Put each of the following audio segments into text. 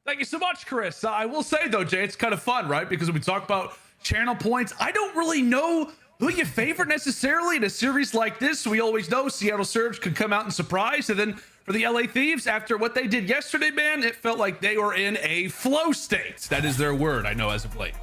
Thank you so much, Chris. I will say though, Jay, it's kind of fun, right? Because when we talk about channel points, I don't really know who you favorite necessarily in a series like this. We always know Seattle Surge could come out and surprise, and then for the LA Thieves, after what they did yesterday, man, it felt like they were in a flow state. That is their word, I know, as of late.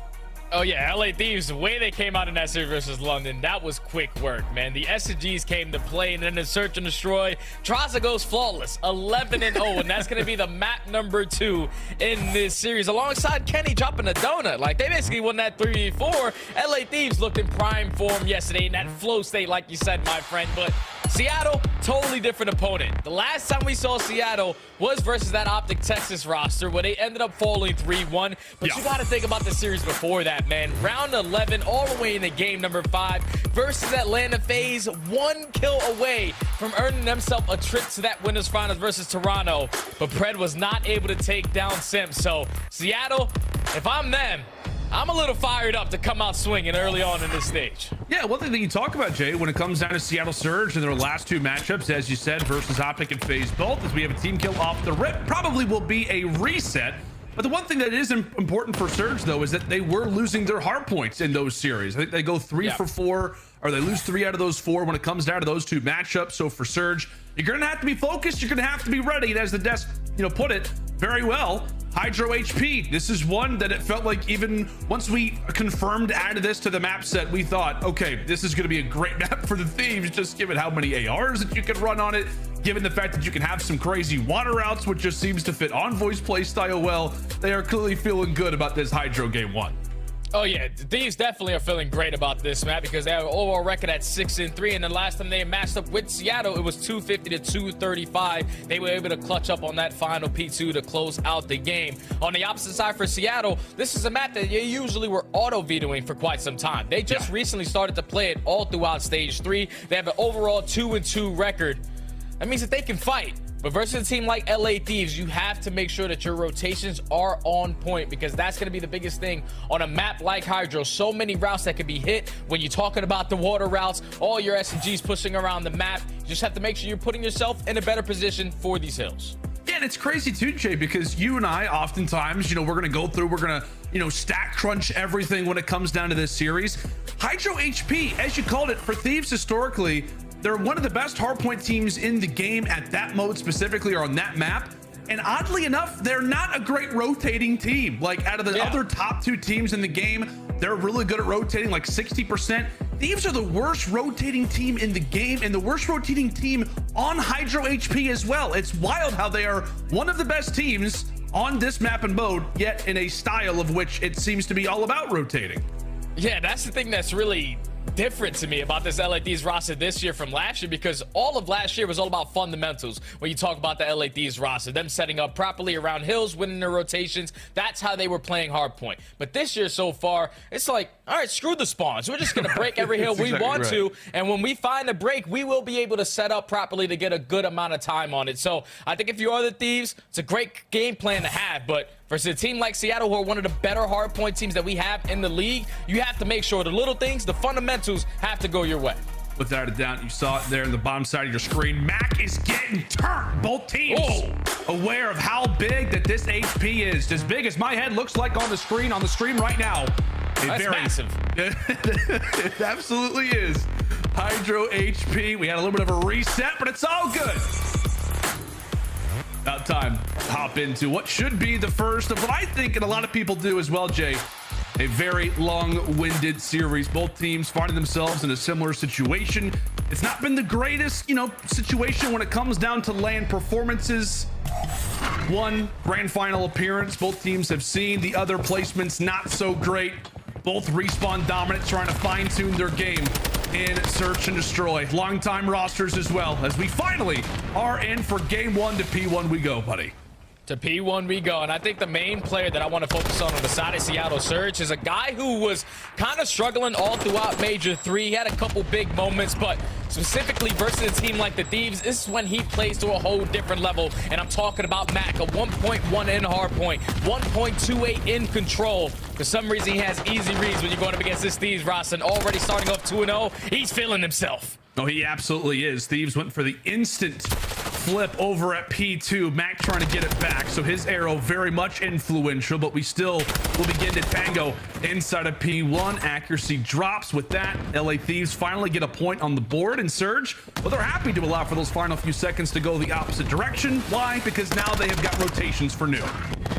Oh yeah, LA Thieves, the way they came out in that series versus London, that was quick work, man. The SGs came to play, and then the search and destroy. Drazah goes flawless, 11-0, and that's going to be the map number 2 in this series, alongside Kenny dropping a donut. Like, they basically won that 3v4. LA Thieves looked in prime form yesterday in that flow state, like you said, my friend, but Seattle, totally different opponent. The last time we saw Seattle was versus that OpTic Texas roster, where they ended up falling 3-1. But you got to think about the series before that, man. Round 11, all the way into game number 5 versus Atlanta FaZe, 1 kill away from earning themselves a trip to that winners finals versus Toronto. But Pred was not able to take down Simp. So Seattle, if I'm them, I'm a little fired up to come out swinging early on in this stage. Yeah, one thing that you talk about, Jay, when it comes down to Seattle Surge and their last 2 matchups, as you said, versus OpTic and FaZe both, is we have a team kill off the rip. Probably will be a reset. But the one thing that is important for Surge, though, is that they were losing their hard points in those series. I think they go 3 for 4, or they lose 3 out of those 4 when it comes down to those 2 matchups. So for Surge, you're going to have to be focused. You're going to have to be ready. And as the desk, put it very well, HyDra HP. This is one that it felt like even once we confirmed added this to the map set, we thought, okay, this is going to be a great map for the Thieves, just given how many ARs that you can run on it, given the fact that you can have some crazy water routes, which just seems to fit Envoy's playstyle well. They are clearly feeling good about this HyDra game 1. Oh yeah, the Thieves definitely are feeling great about this map because they have an overall record at 6-3, and the last time they matched up with Seattle, it was 250 to 235. They were able to clutch up on that final P2 to close out the game. On the opposite side for Seattle, this is a map that they usually were auto-vetoing for quite some time. They just recently started to play it all throughout stage 3. They have an overall 2-2 record. That means that they can fight. But versus a team like LA Thieves, you have to make sure that your rotations are on point, because that's going to be the biggest thing on a map like HyDra. So many routes that can be hit when you're talking about the water routes, all your SMGs pushing around the map. You just have to make sure you're putting yourself in a better position for these hills. Yeah, and it's crazy too, Jay, because you and I oftentimes, we're going to go through, we're going to, stack crunch everything when it comes down to this series. HyDra HP, as you called it, for Thieves historically, they're one of the best hardpoint teams in the game at that mode specifically, or on that map. And oddly enough, they're not a great rotating team. Like, out of the other top 2 teams in the game, they're really good at rotating, like 60%. Thieves are the worst rotating team in the game, and the worst rotating team on HyDra HP as well. It's wild how they are one of the best teams on this map and mode, yet in a style of which it seems to be all about rotating. Yeah, that's the thing that's really different to me about this LA Thieves roster this year from last year, because all of last year was all about fundamentals. When you talk about the LA Thieves roster, them setting up properly around hills, winning their rotations, that's how they were playing hardpoint. But this year so far, it's like, all right, screw the spawns. We're just going to break every hill we want to, and when we find a break, we will be able to set up properly to get a good amount of time on it. So I think if you are the Thieves, it's a great game plan to have, but versus a team like Seattle, who are one of the better hardpoint teams that we have in the league, you have to make sure the little things, the fundamentals, have to go your way. Without a doubt, you saw it there in the bottom side of your screen. Mack is getting turned. Both teams aware of how big that this HP is. As big as my head looks like on the screen right now. That's massive. It absolutely is. HyDra HP. We had a little bit of a reset, but it's all good. About time to hop into what should be the first of what I think, and a lot of people do as well, Jay, a very long-winded series. Both teams finding themselves in a similar situation. It's not been the greatest, situation when it comes down to LAN performances. One grand final appearance both teams have seen. The other placements not so great. Both respawn dominant, trying to fine-tune their game in search and destroy. Long-time rosters as well, as we finally are in for game 1. To P1 we go, buddy. To P1 we go, and I think the main player that I want to focus on the side of Seattle Surge is a guy who was kind of struggling all throughout Major 3. He had a couple big moments, but specifically versus a team like the Thieves, this is when he plays to a whole different level, and I'm talking about Mack, a 1.1 in hardpoint, 1.28 in control. For some reason, he has easy reads when you're going up against this Thieves roster, and already starting off 2-0, he's feeling himself. Oh, he absolutely is. Thieves went for the instant flip over at P2. Mack trying to get it back, so his arrow very much influential, but we still will begin to tango inside of P1. Accuracy drops. With that, LA Thieves finally get a point on the board, and Surge, well, they're happy to allow for those final few seconds to go the opposite direction. Why? Because now they have got rotations for new.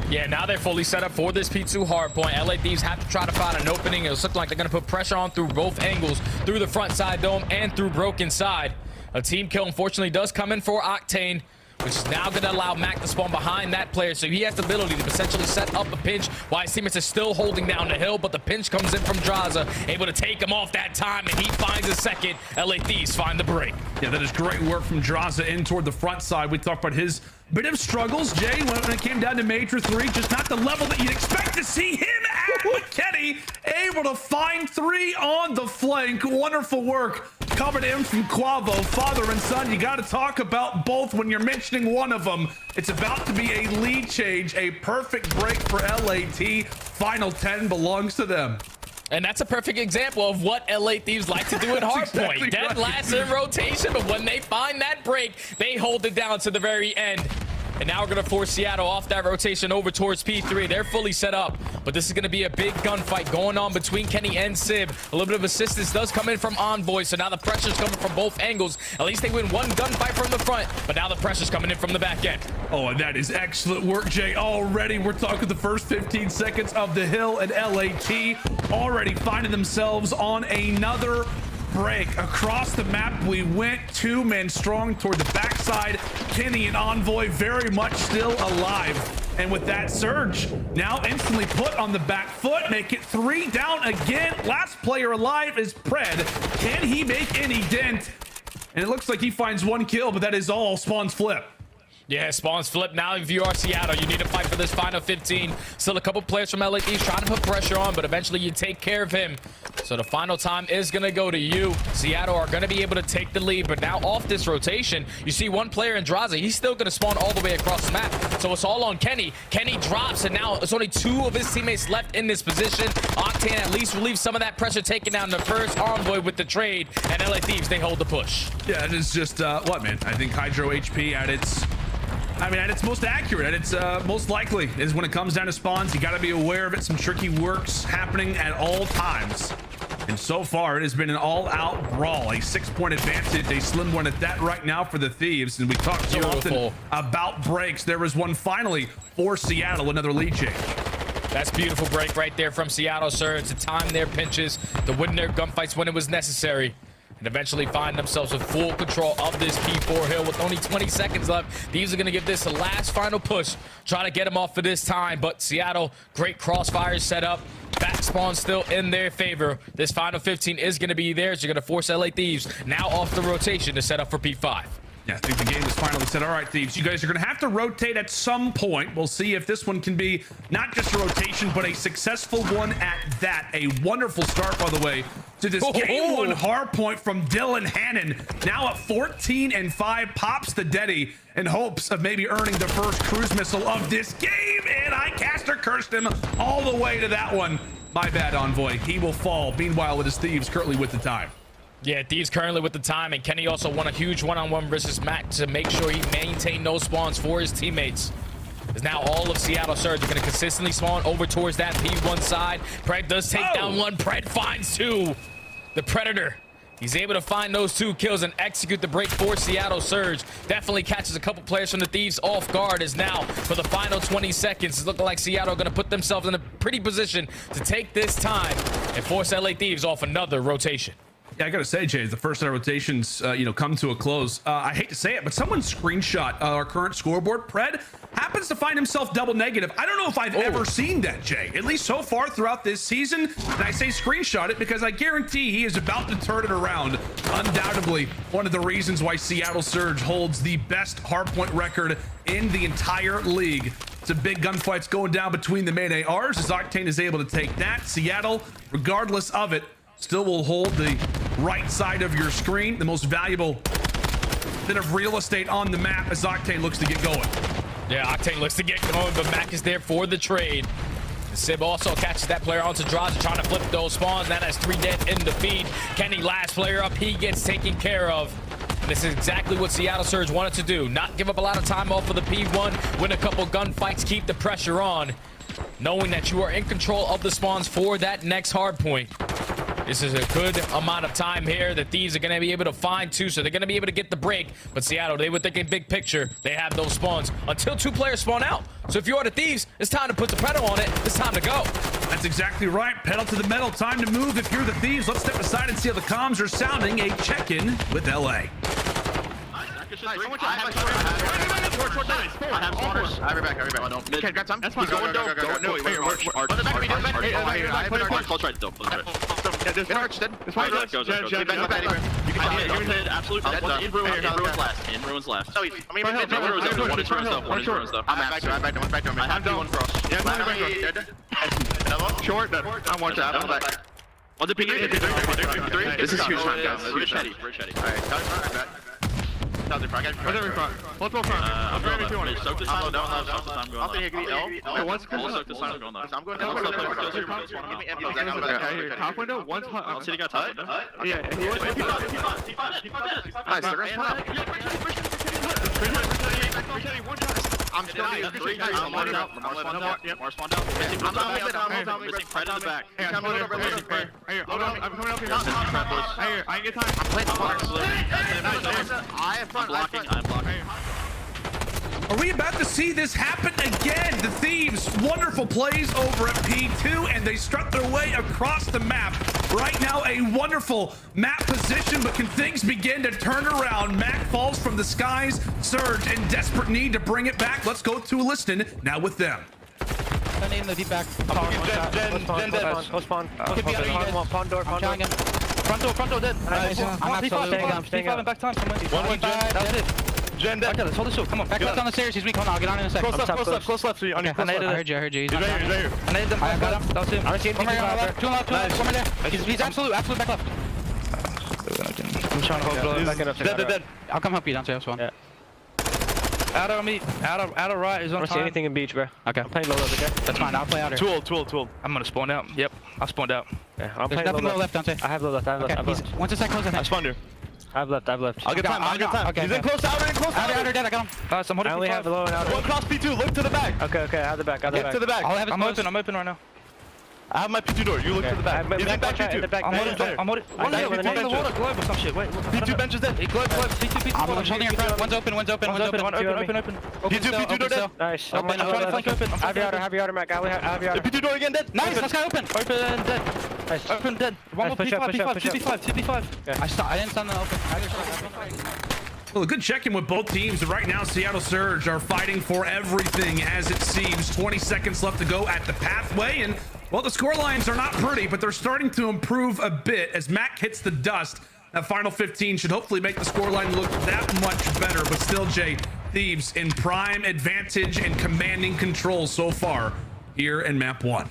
Yeah, now they're fully set up for this P2 hardpoint. LA Thieves have to try to find an opening. It looks like they're going to put pressure on through both angles, through the front side dome and through broken side. A team kill, unfortunately, does come in for Octane, which is now going to allow Mack to spawn behind that player, so he has the ability to essentially set up a pinch while his teammates are still holding down the hill, but the pinch comes in from Drazah, able to take him off that time, and he finds a second. LA Thieves find the break. Yeah, that is great work from Drazah in toward the front side. We talked about his bit of struggles, Jay, when it came down to Major III, just not the level that you'd expect to see him at. But Kenny able to find 3 on the flank. Wonderful work coming in from Quavo. Father and son, you got to talk about both when you're mentioning one of them. It's about to be a lead change, a perfect break for LAT. Final 10 belongs to them. And that's a perfect example of what LA Thieves like to do at hardpoint. Exactly Dead right. last in rotation, but when they find that break, they hold it down to the very end. And now we're going to force Seattle off that rotation over towards P3. They're fully set up, but this is going to be a big gunfight going on between Kenny and Simp. A little bit of assistance does come in from Envoy, so now the pressure's coming from both angles. At least they win one gunfight from the front, but now the pressure's coming in from the back end. Oh, and that is excellent work, Jay. Already, we're talking the first 15 seconds of the hill, and LAT already finding themselves on another break. Across the map we went, 2 men strong toward the backside. Kenny and Envoy very much still alive, and with that, Surge now instantly put on the back foot, make it 3 down again. Last player alive is Pred. Can he make any dent? And it looks like he finds 1 kill, but that is all. Spawns flip. Yeah, spawns flip. Now if you are Seattle, you need to fight for this final 15. Still a couple players from LA Thieves trying to put pressure on, but eventually you take care of him. So the final time is going to go to you. Seattle are going to be able to take the lead, but now off this rotation, you see one player in Drazah. He's still going to spawn all the way across the map. So it's all on Kenny. Kenny drops, and now it's only 2 of his teammates left in this position. Octane at least relieves some of that pressure, taking down the first Envoy with the trade, and LA Thieves, they hold the push. Yeah, it is just, what, man? I think HyDra HP at its... at its most accurate, at its most likely, is when it comes down to spawns. You got to be aware of it. Some tricky works happening at all times. And so far, it has been an all-out brawl. A 6-point advantage, a slim one at that right now for the Thieves. And we talked so often about breaks. There was one finally for Seattle, another lead change. That's beautiful break right there from Seattle, sir. To time their pinches, to win their gunfights when it was necessary, and eventually find themselves with full control of this P4 hill with only 20 seconds left. These are going to give this a last final push, try to get them off for this time. But Seattle, great crossfires set up. Back spawn still in their favor. This final 15 is going to be theirs. You're going to force LA Thieves now off the rotation to set up for P5. Yeah, I think the game is finally said, all right, Thieves, you guys are going to have to rotate at some point. We'll see if this one can be not just a rotation, but a successful one at that. A wonderful start, by the way, to this game 1 hard point from Dylan Hannon. Now at 14 and 5, pops the Deddy in hopes of maybe earning the first cruise missile of this game. And iCaster cursed him all the way to that one. My bad, Envoy. He will fall. Meanwhile, it is Thieves currently with the time. Yeah, Thieves currently with the time, and Kenny also won a huge one-on-one versus Mack to make sure he maintained those spawns for his teammates. As now all of Seattle Surge are going to consistently spawn over towards that P1 side. Pred does take down 1. Pred finds 2. The Predator, he's able to find those 2 kills and execute the break for Seattle Surge. Definitely catches a couple players from the Thieves off guard, as now for the final 20 seconds, it's looking like Seattle are going to put themselves in a pretty position to take this time and force LA Thieves off another rotation. Yeah, I gotta say, Jay, as the first set of rotations, come to a close. I hate to say it, but someone screenshot our current scoreboard. Pred happens to find himself double negative. I don't know if I've ever seen that, Jay, at least so far throughout this season. And I say screenshot it because I guarantee he is about to turn it around. Undoubtedly, one of the reasons why Seattle Surge holds the best hardpoint record in the entire league. Some big gunfights going down between the main ARs as Octane is able to take that. Seattle, regardless of it, still will hold the right side of your screen, the most valuable bit of real estate on the map as Octane looks to get going. Yeah, Octane looks to get going, but Mack is there for the trade. Simp also catches that player onto Drazah, trying to flip those spawns. That has 3 dead in the feed. Kenny, last player up, he gets taken care of. And this is exactly what Seattle Surge wanted to do. Not give up a lot of time off of the P1, win a couple gunfights, keep the pressure on, knowing that you are in control of the spawns for that next hard point. This is a good amount of time here. The Thieves are going to be able to find two, so they're going to be able to get the break. But Seattle, they were thinking big picture. They have those spawns until 2 players spawn out. So if you are the Thieves, it's time to put the pedal on it. It's time to go. That's exactly right. Pedal to the metal. Time to move. If you're the Thieves, let's step aside and see how the comms are sounding. A check-in with LA. Okay, got some. That's fine. Go. No, wait. This arch, then. This one goes. Absolutely. In ruins left. I mean, one stuff. I'm back to I have one cross. Yeah, short. I'm one shot. I'm back. On the beginning, this is huge time, guys. Bridge heady. Alright, got it. Multiple front. I'm going left. Soak this time. I'm going left. I'm going down. Top window, one's hot. City got top window. Yeah. Nice, they're going top. I'm still I'm loading out. More spawned out. I'm missing Pred in the back. I'm coming up here. I ain't get time. I'm playing I'm blocking. Are we about to see this happen again? The Thieves, wonderful plays over at P2, and they strut their way across the map. Right now, a wonderful map position, but can things begin to turn around? Mack falls from the skies. Surge in desperate need to bring it back. Let's go to Liston now with them. In the deep back. Post spawn. Pawn door. Front door dead. I'm staying out. Back time. One. That's it. Gen dead. Okay, let's hold this up. Come on. Back left on the stairs. He's weak. Hold on. I'll get on in a second. Close left. Okay, I heard you. He's right here. I naded them. I got him. That was him. One more left. One more there. He's absolute back left. I'm trying to hold back up. Dead. I'll come help you downstairs. One. Yeah. Out on me. Out of right is on I don't see anything in beach, bro. Okay. I'm playing low left, okay? That's fine. I'll play out here. Tool. I'm gonna spawn out. Yep. I spawned out. Yeah, I'm There's playing nothing low left, Dante. I have low left. Once the side closes, I I think. spawned here. I've left. I'll get time. Okay. He's in close, outer. Outer dead. I got him. I'm holding I only have low and outer. One cross P2, look to the back. Okay, I have the back. Get to the back. I'm open right now. I have my P2 door, you look to the back. He's in back P2. I'm holding. One in the water, globe or some shit. Wait. P2 bench is dead. Globe. P2. I'm holding your front. One's open. Open. P2 door dead. Nice. I'm trying to flank open. Have your outer, Mack. I have your outer. P2 door again dead. Nice, let's go open. Open dead. Nice. Open dead. One more Push up. P5. I didn't stand on open. Well, a good check-in with both teams. Right now, Seattle Surge are fighting for everything, as it seems. 20 seconds left to go at the pathway, and well, the score lines are not pretty, but they're starting to improve a bit as Mack hits the dust. That final 15 should hopefully make the scoreline look that much better, but still, Jay, Thieves in prime advantage and commanding control so far here in map 1.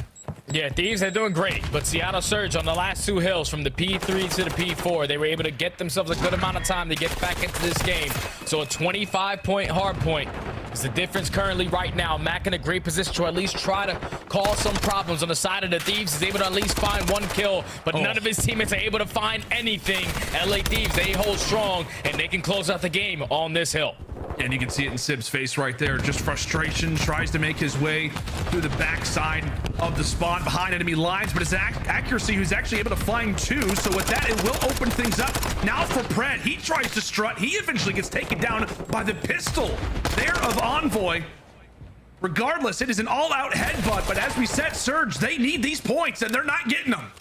Yeah, Thieves are doing great, but Seattle Surge on the last 2 hills from the P3 to the P4, they were able to get themselves a good amount of time to get back into this game. So a 25-point hard point is the difference currently right now. Mack in a great position to at least try to cause some problems on the side of the Thieves. He's able to at least find 1 kill, but none of his teammates are able to find anything. LA Thieves, they hold strong, and they can close out the game on this hill. And you can see it in Sib's face right there. Just frustration, tries to make his way through the backside of the spawn behind enemy lines, but his accuracy, who's actually able to find 2. So with that, it will open things up. Now for Pred, he tries to strut. He eventually gets taken down by the pistol there of Envoy. Regardless, it is an all-out headbutt, but as we said, Surge, they need these points, and they're not getting them.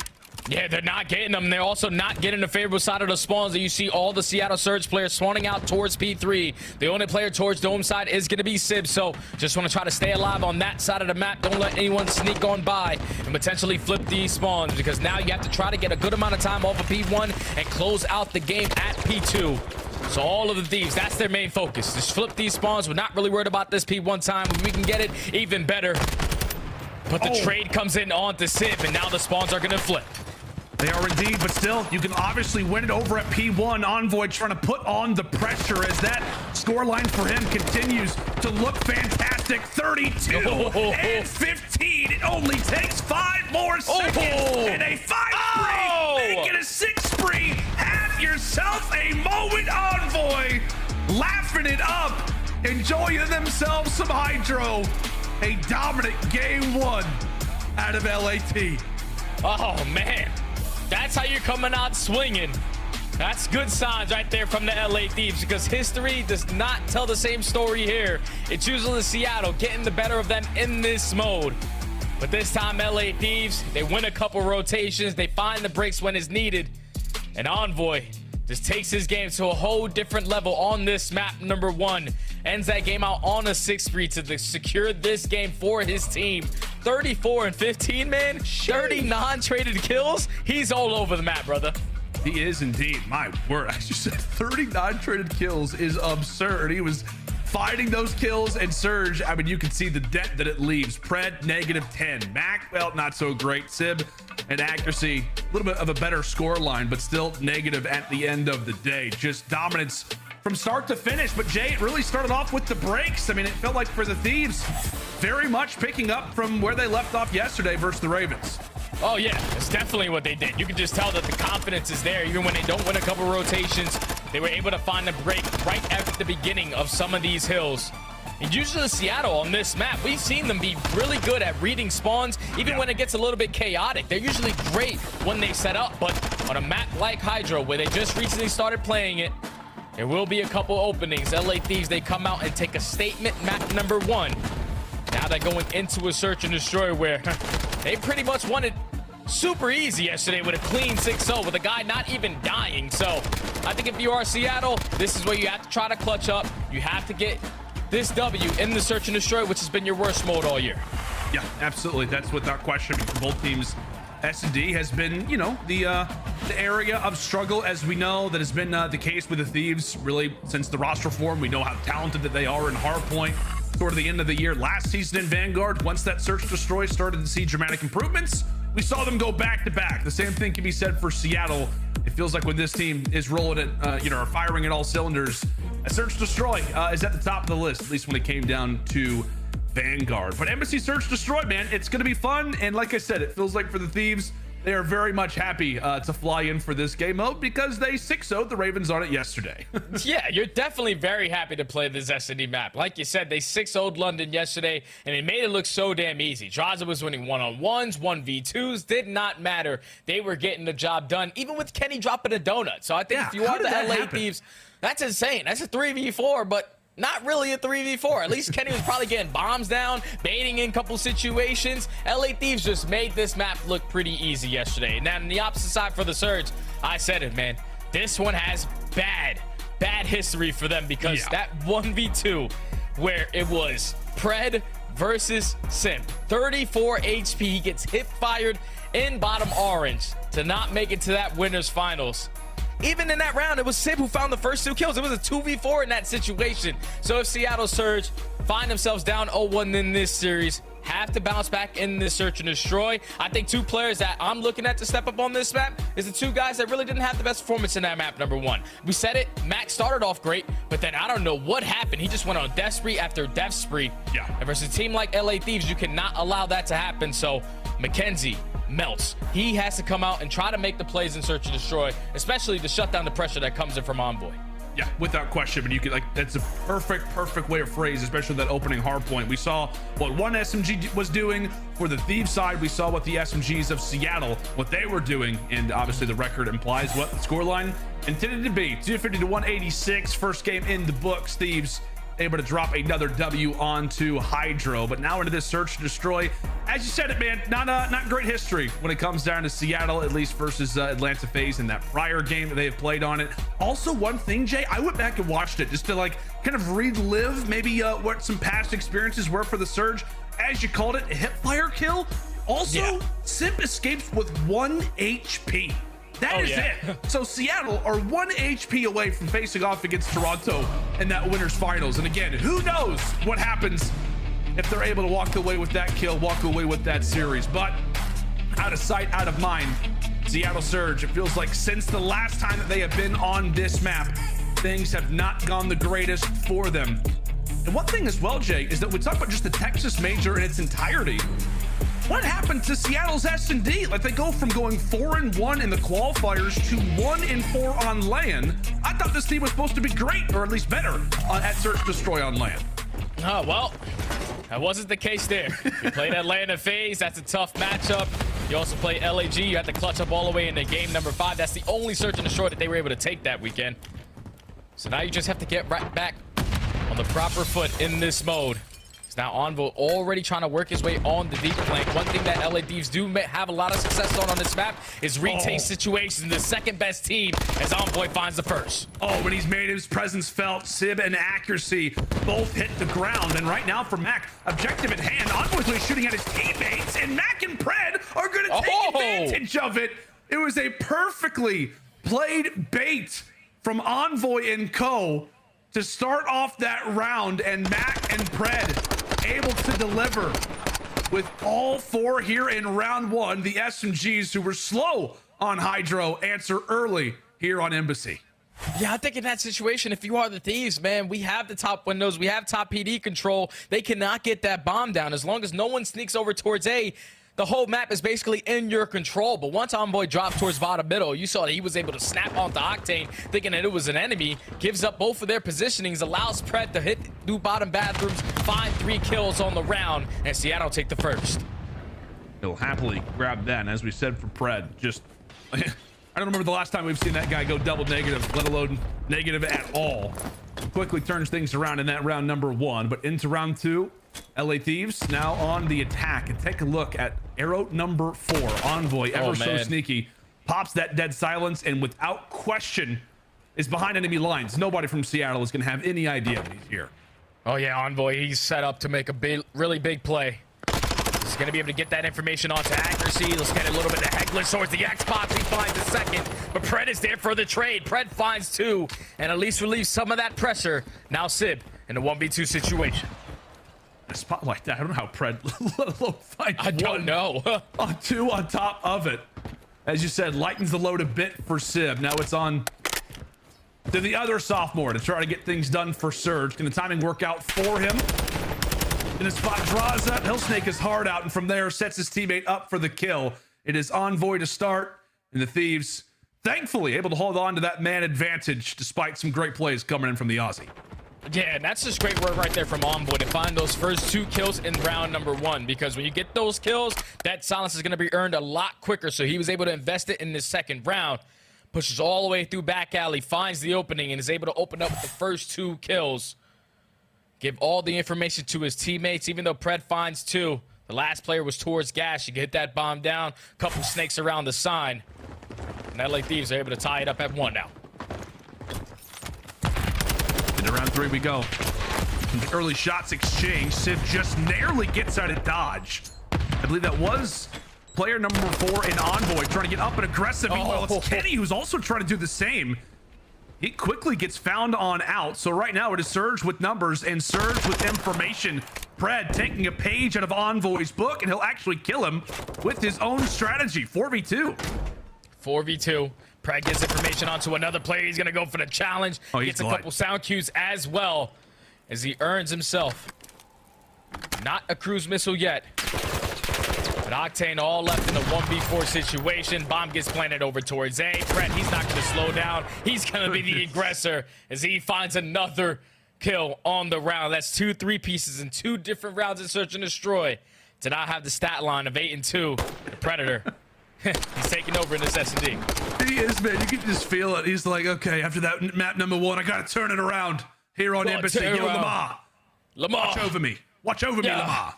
Yeah, they're not getting them. They're also not getting the favorable side of the spawns that you see all the Seattle Surge players spawning out towards P3. The only player towards Dome side is going to be Sib, so just want to try to stay alive on that side of the map. Don't let anyone sneak on by and potentially flip these spawns, because now you have to try to get a good amount of time off of P1 and close out the game at P2. So all of the Thieves, that's their main focus. Just flip these spawns. We're not really worried about this P1 time. If we can get it, even better. But the trade comes in onto Simp, and now the spawns are going to flip. They are indeed, but still, you can obviously win it over at P1. Envoy trying to put on the pressure as that scoreline for him continues to look fantastic. 32 and 15. It only takes 5 more seconds and a 5 spree. Make it a 6 spree. Have yourself himself a moment, Envoy, laughing it up, enjoying themselves some HyDra. A dominant game 1 out of LAT. Oh man, that's how you're coming out swinging. That's good signs right there from the LA Thieves, because history does not tell the same story here. It's usually Seattle getting the better of them in this mode. But this time, LA Thieves, they win a couple rotations. They find the breaks when it's needed. And Envoy just takes his game to a whole different level on this map number 1. Ends that game out on a 6-3 to secure this game for his team. 34 and 15, man. 30 non-traded kills. He's all over the map, brother. He is indeed. My word. I just said 30 non-traded kills is absurd. He was finding those kills, and Surge, I mean, you can see the dent that it leaves. Pred, -10. Mack, well, not so great. Sib and accuracy, a little bit of a better score line, but still negative at the end of the day. Just dominance from start to finish. But Jay, it really started off with the breaks. I mean, it felt like for the Thieves, very much picking up from where they left off yesterday versus the Ravens. Oh yeah, it's definitely what they did. You can just tell that the confidence is there. Even when they don't win a couple rotations, they were able to find a break right at the beginning of some of these hills. And usually Seattle on this map, we've seen them be really good at reading spawns, even when it gets a little bit chaotic. They're usually great when they set up, but on a map like HyDra, where they just recently started playing it, there will be a couple openings. LA Thieves, they come out and take a statement map number 1. Now they're going into a search and destroy where they pretty much won it super easy yesterday with a clean 6-0 with a guy not even dying. So I think if you are Seattle, this is where you have to try to clutch up. You have to get this W in the search and destroy, which has been your worst mode all year. Yeah, absolutely. That's without question. For both teams, S&D has been, you know, the area of struggle, as we know, that has been the case with the Thieves really since the roster form. We know how talented that they are in hardpoint. Toward the end of the year last season in Vanguard, once that search destroy started to see dramatic improvements, we saw them go back to back. The same thing can be said for Seattle. It feels like when this team is rolling it, you know, firing at all cylinders, a search destroy is at the top of the list, at least when it came down to Vanguard. But Embassy search destroy, man, it's going to be fun. And like I said, it feels like for the Thieves, they are very much happy to fly in for this game mode because they 6-0'd the Ravens on it yesterday. Yeah, you're definitely very happy to play this S&D map. Like you said, they 6-0'd London yesterday, and they made it look so damn easy. Drazah was winning 1-on-1s, 1v2s, did not matter. They were getting the job done, even with Kenny dropping a donut. So I think if you are the LA Thieves, that's insane. That's a 3v4, but not really a 3v4. At least Kenny was probably getting bombs down, baiting in a couple situations. LA Thieves just made this map look pretty easy yesterday. And then on the opposite side for the Surge, I said it, man. This one has bad history for them because that 1v2 where it was Pred versus Simp. 34 HP. He gets hip fired in bottom orange to not make it to that winners finals. Even in that round, it was Simp who found the first 2 kills. It was a 2v4 in that situation. So if Seattle Surge find themselves down 0-1 in this series, have to bounce back in this search and destroy. I think 2 players that I'm looking at to step up on this map is the 2 guys that really didn't have the best performance in that map, number 1. We said it, Mack started off great, but then I don't know what happened. He just went on death spree after death spree. Yeah. And versus a team like LA Thieves, you cannot allow that to happen. So Mackenzie melts. He has to come out and try to make the plays in search and destroy, especially to shut down the pressure that comes in from Envoy. Yeah, without question. But you could, like, that's a perfect way of phrase, especially that opening hard point. We saw what one SMG was doing for the Thieves side. We saw what the SMGs of Seattle, what they were doing, and obviously the record implies what the scoreline intended to be. 250 to 186, first game in the books. Thieves able to drop another W onto HyDra, but now into this search and destroy. As you said it, man, not great history when it comes down to Seattle, at least versus Atlanta FaZe in that prior game that they have played on it. Also, one thing, Jay, I went back and watched it just to like kind of relive maybe what some past experiences were for the Surge. As you called it, a hip fire kill. Also, Simp escapes with 1 HP. That is it. So Seattle are 1 HP away from facing off against Toronto in that winners finals. And again, who knows what happens if they're able to walk away with that kill, walk away with that series. But out of sight, out of mind, Seattle Surge, it feels like since the last time that they have been on this map, things have not gone the greatest for them. And one thing as well, Jay, is that we talk about just the Texas Major in its entirety. What happened to Seattle's S&D? Like, they go from going 4-1 in the qualifiers to 1-4 on LAN. I thought this team was supposed to be great, or at least better, at Search Destroy on LAN. Oh, well, that wasn't the case there. You played Atlanta FaZe. That's a tough matchup. You also play LAG. You had to clutch up all the way into game number 5. That's the only Search and Destroy that they were able to take that weekend. So now you just have to get right back on the proper foot in this mode. Now Envoy already trying to work his way on the deep flank. One thing that LA Thieves do have a lot of success on this map is retake situations. The second best team as Envoy finds the first. Oh, when he's made his presence felt, Sib and Accuracy both hit the ground. And right now for Mack, objective at hand, Envoy's really shooting at his teammates, and Mack and Pred are going to take advantage of it. It was a perfectly played bait from Envoy and Co. to start off that round, and Mack and Pred able to deliver with all 4 here in round 1. The SMGs, who were slow on HyDra, answer early here on aBeZy. Yeah, I think in that situation, if you are the Thieves, man, we have the top windows, we have top PD control. They cannot get that bomb down. As long as no one sneaks over towards A, the whole map is basically in your control. But once Envoy dropped towards bottom middle, you saw that he was able to snap onto Octane, thinking that it was an enemy, gives up both of their positionings, allows Pred to hit through bottom bathrooms, find 3 kills on the round, and Seattle take the first. He'll happily grab that. And as we said for Pred, just I don't remember the last time we've seen that guy go double negative, let alone negative at all. Quickly turns things around in that round number 1, but into round 2. LA Thieves now on the attack, and take a look at arrow number 4. Envoy, ever so sneaky, pops that dead silence, and without question is behind enemy lines. Nobody from Seattle is going to have any idea that he's here. Oh yeah, Envoy, he's set up to make a really big play. He's going to be able to get that information onto Accuracy. Let's get a little bit of Heckler towards the X-Pops. He finds the second, but Pred is there for the trade. Pred finds 2, and at least relieves some of that pressure. Now Sib in a 1v2 situation. A spot like that, I don't know how Pred let alone finds I don't know. on 2 on top of it. As you said, lightens the load a bit for Sib. Now it's on to the other sophomore to try to get things done for Surge. Can the timing work out for him? In a spot, Drazah, he'll snake his heart out, and from there sets his teammate up for the kill. It is Envoy to start, and the Thieves thankfully able to hold on to that man advantage despite some great plays coming in from the Aussie. Yeah, and that's just great work right there from Envoy to find those first 2 kills in round number 1, because when you get those kills, that silence is going to be earned a lot quicker. So he was able to invest it in the second round, pushes all the way through back alley, finds the opening, and is able to open up with the first 2 kills. Give all the information to his teammates. Even though Pred finds 2, the last player was towards gas. You can hit that bomb down, couple snakes around the sign, and LA Thieves are able to tie it up at 1 now. Into round 3 we go. The early shots exchange. Sib just narrowly gets out of dodge. I believe that was player number 4 in Envoy trying to get up and aggressive. Meanwhile, it's Kenny who's also trying to do the same. He quickly gets found on out. So right now it is Surge with numbers and Surge with information. Pred taking a page out of Envoy's book, and he'll actually kill him with his own strategy. 4v2. 4v2. Pred gets information onto another player. He's going to go for the challenge. Oh, gets a couple sound cues as well as he earns himself. Not a cruise missile yet. But Octane all left in a 1v4 situation. Bomb gets planted over towards A. Pred, he's not going to slow down. He's going to be the aggressor as he finds another kill on the round. That's 2 3-pieces in 2 different rounds of Search and Destroy to now have the stat line of 8 and 2. The Predator. He's taking over in this S&D. He is, man. You can just feel it. He's like, okay, after that map number 1, I got to turn it around here on aBeZy. Yo, Lamar. Watch over me. Watch over me, Lamar.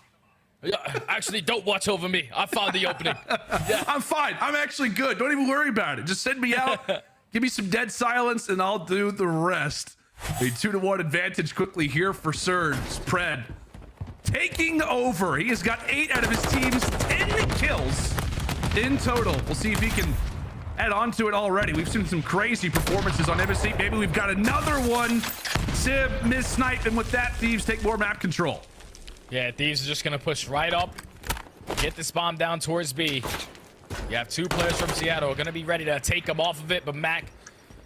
Yeah, actually, don't watch over me. I found the opening. Yeah. I'm fine. I'm actually good. Don't even worry about it. Just send me out. Give me some dead silence, and I'll do the rest. A 2-to-1 advantage quickly here for Surge. Pred taking over. He has got 8 out of his team's 10 kills in total. We'll see if he can add on to it already. We've seen some crazy performances on aBeZy. Maybe we've got another one. Sib miss-snipe, and with that, Thieves take more map control. Yeah, Thieves are just going to push right up, get this bomb down towards B. You have 2 players from Seattle going to be ready to take him off of it, but Mack,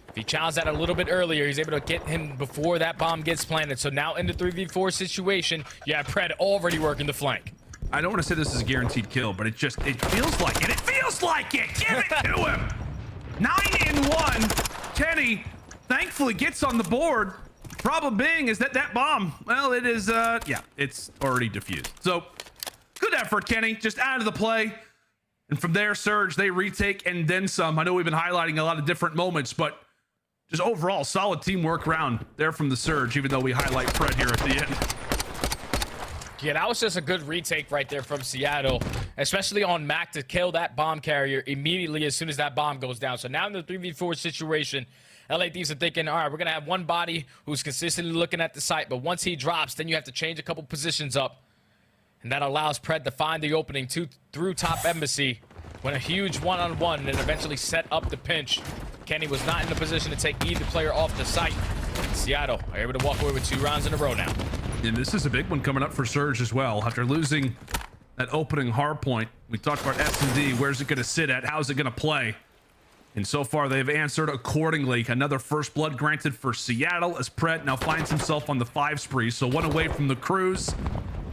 if he challenged that a little bit earlier, he's able to get him before that bomb gets planted. So now in the 3v4 situation, you have Pred already working the flank. I don't want to say this is a guaranteed kill, but it feels like it. It feels like it. Give it to him. 9-1. Kenny thankfully gets on the board. Problem being is that bomb, well, it is, yeah, it's already defused. So good effort, Kenny. Just out of the play. And from there, Surge, they retake and then some. I know we've been highlighting a lot of different moments, but just overall, solid teamwork round there from the Surge, even though we highlight Fred here at the end. Yeah, that was just a good retake right there from Seattle, especially on Mack to kill that bomb carrier immediately as soon as that bomb goes down. So now in the 3v4 situation, LA Thieves are thinking, all right, we're going to have one body who's consistently looking at the site, but once he drops, then you have to change a couple positions up. And that allows Pred to find the opening through top aBeZy, win a huge one-on-one, and eventually set up the pinch. Kenny was not in the position to take either player off the site. Seattle are able to walk away with 2 rounds in a row now. And this is a big one coming up for Surge as well. After losing that opening hard point, we talked about S&D. Where's it going to sit at? How's it going to play? And so far, they've answered accordingly. Another first blood granted for Seattle as Pred now finds himself on the 5 spree. So 1 away from the cruise.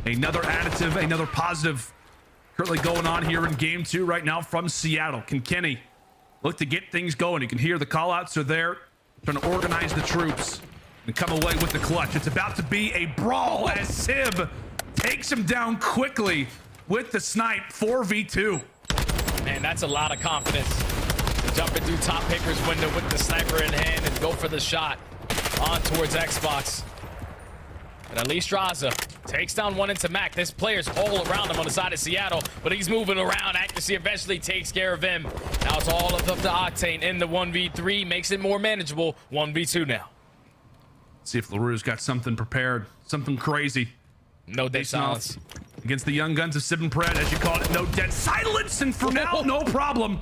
Another additive, another positive currently going on here in game 2 right now from Seattle. Can Kenny look to get things going? You can hear the call-outs are there, trying to organize the troops and come away with the clutch. It's about to be a brawl as Simp takes him down quickly with the snipe. 4v2. Man, that's a lot of confidence. Jumping through top paper's window with the sniper in hand and go for the shot on towards Xbox. And at least Drazah takes down one into Mack. This player's all around him on the side of Seattle, but he's moving around. Accuracy eventually takes care of him. Now it's all up to Octane in the 1v3. Makes it more manageable. 1v2 now. See if LaRue's got something prepared. Something crazy. No dead silence. Against the young guns of Simp and Pred, as you called it. No dead silence. And for now, no problem.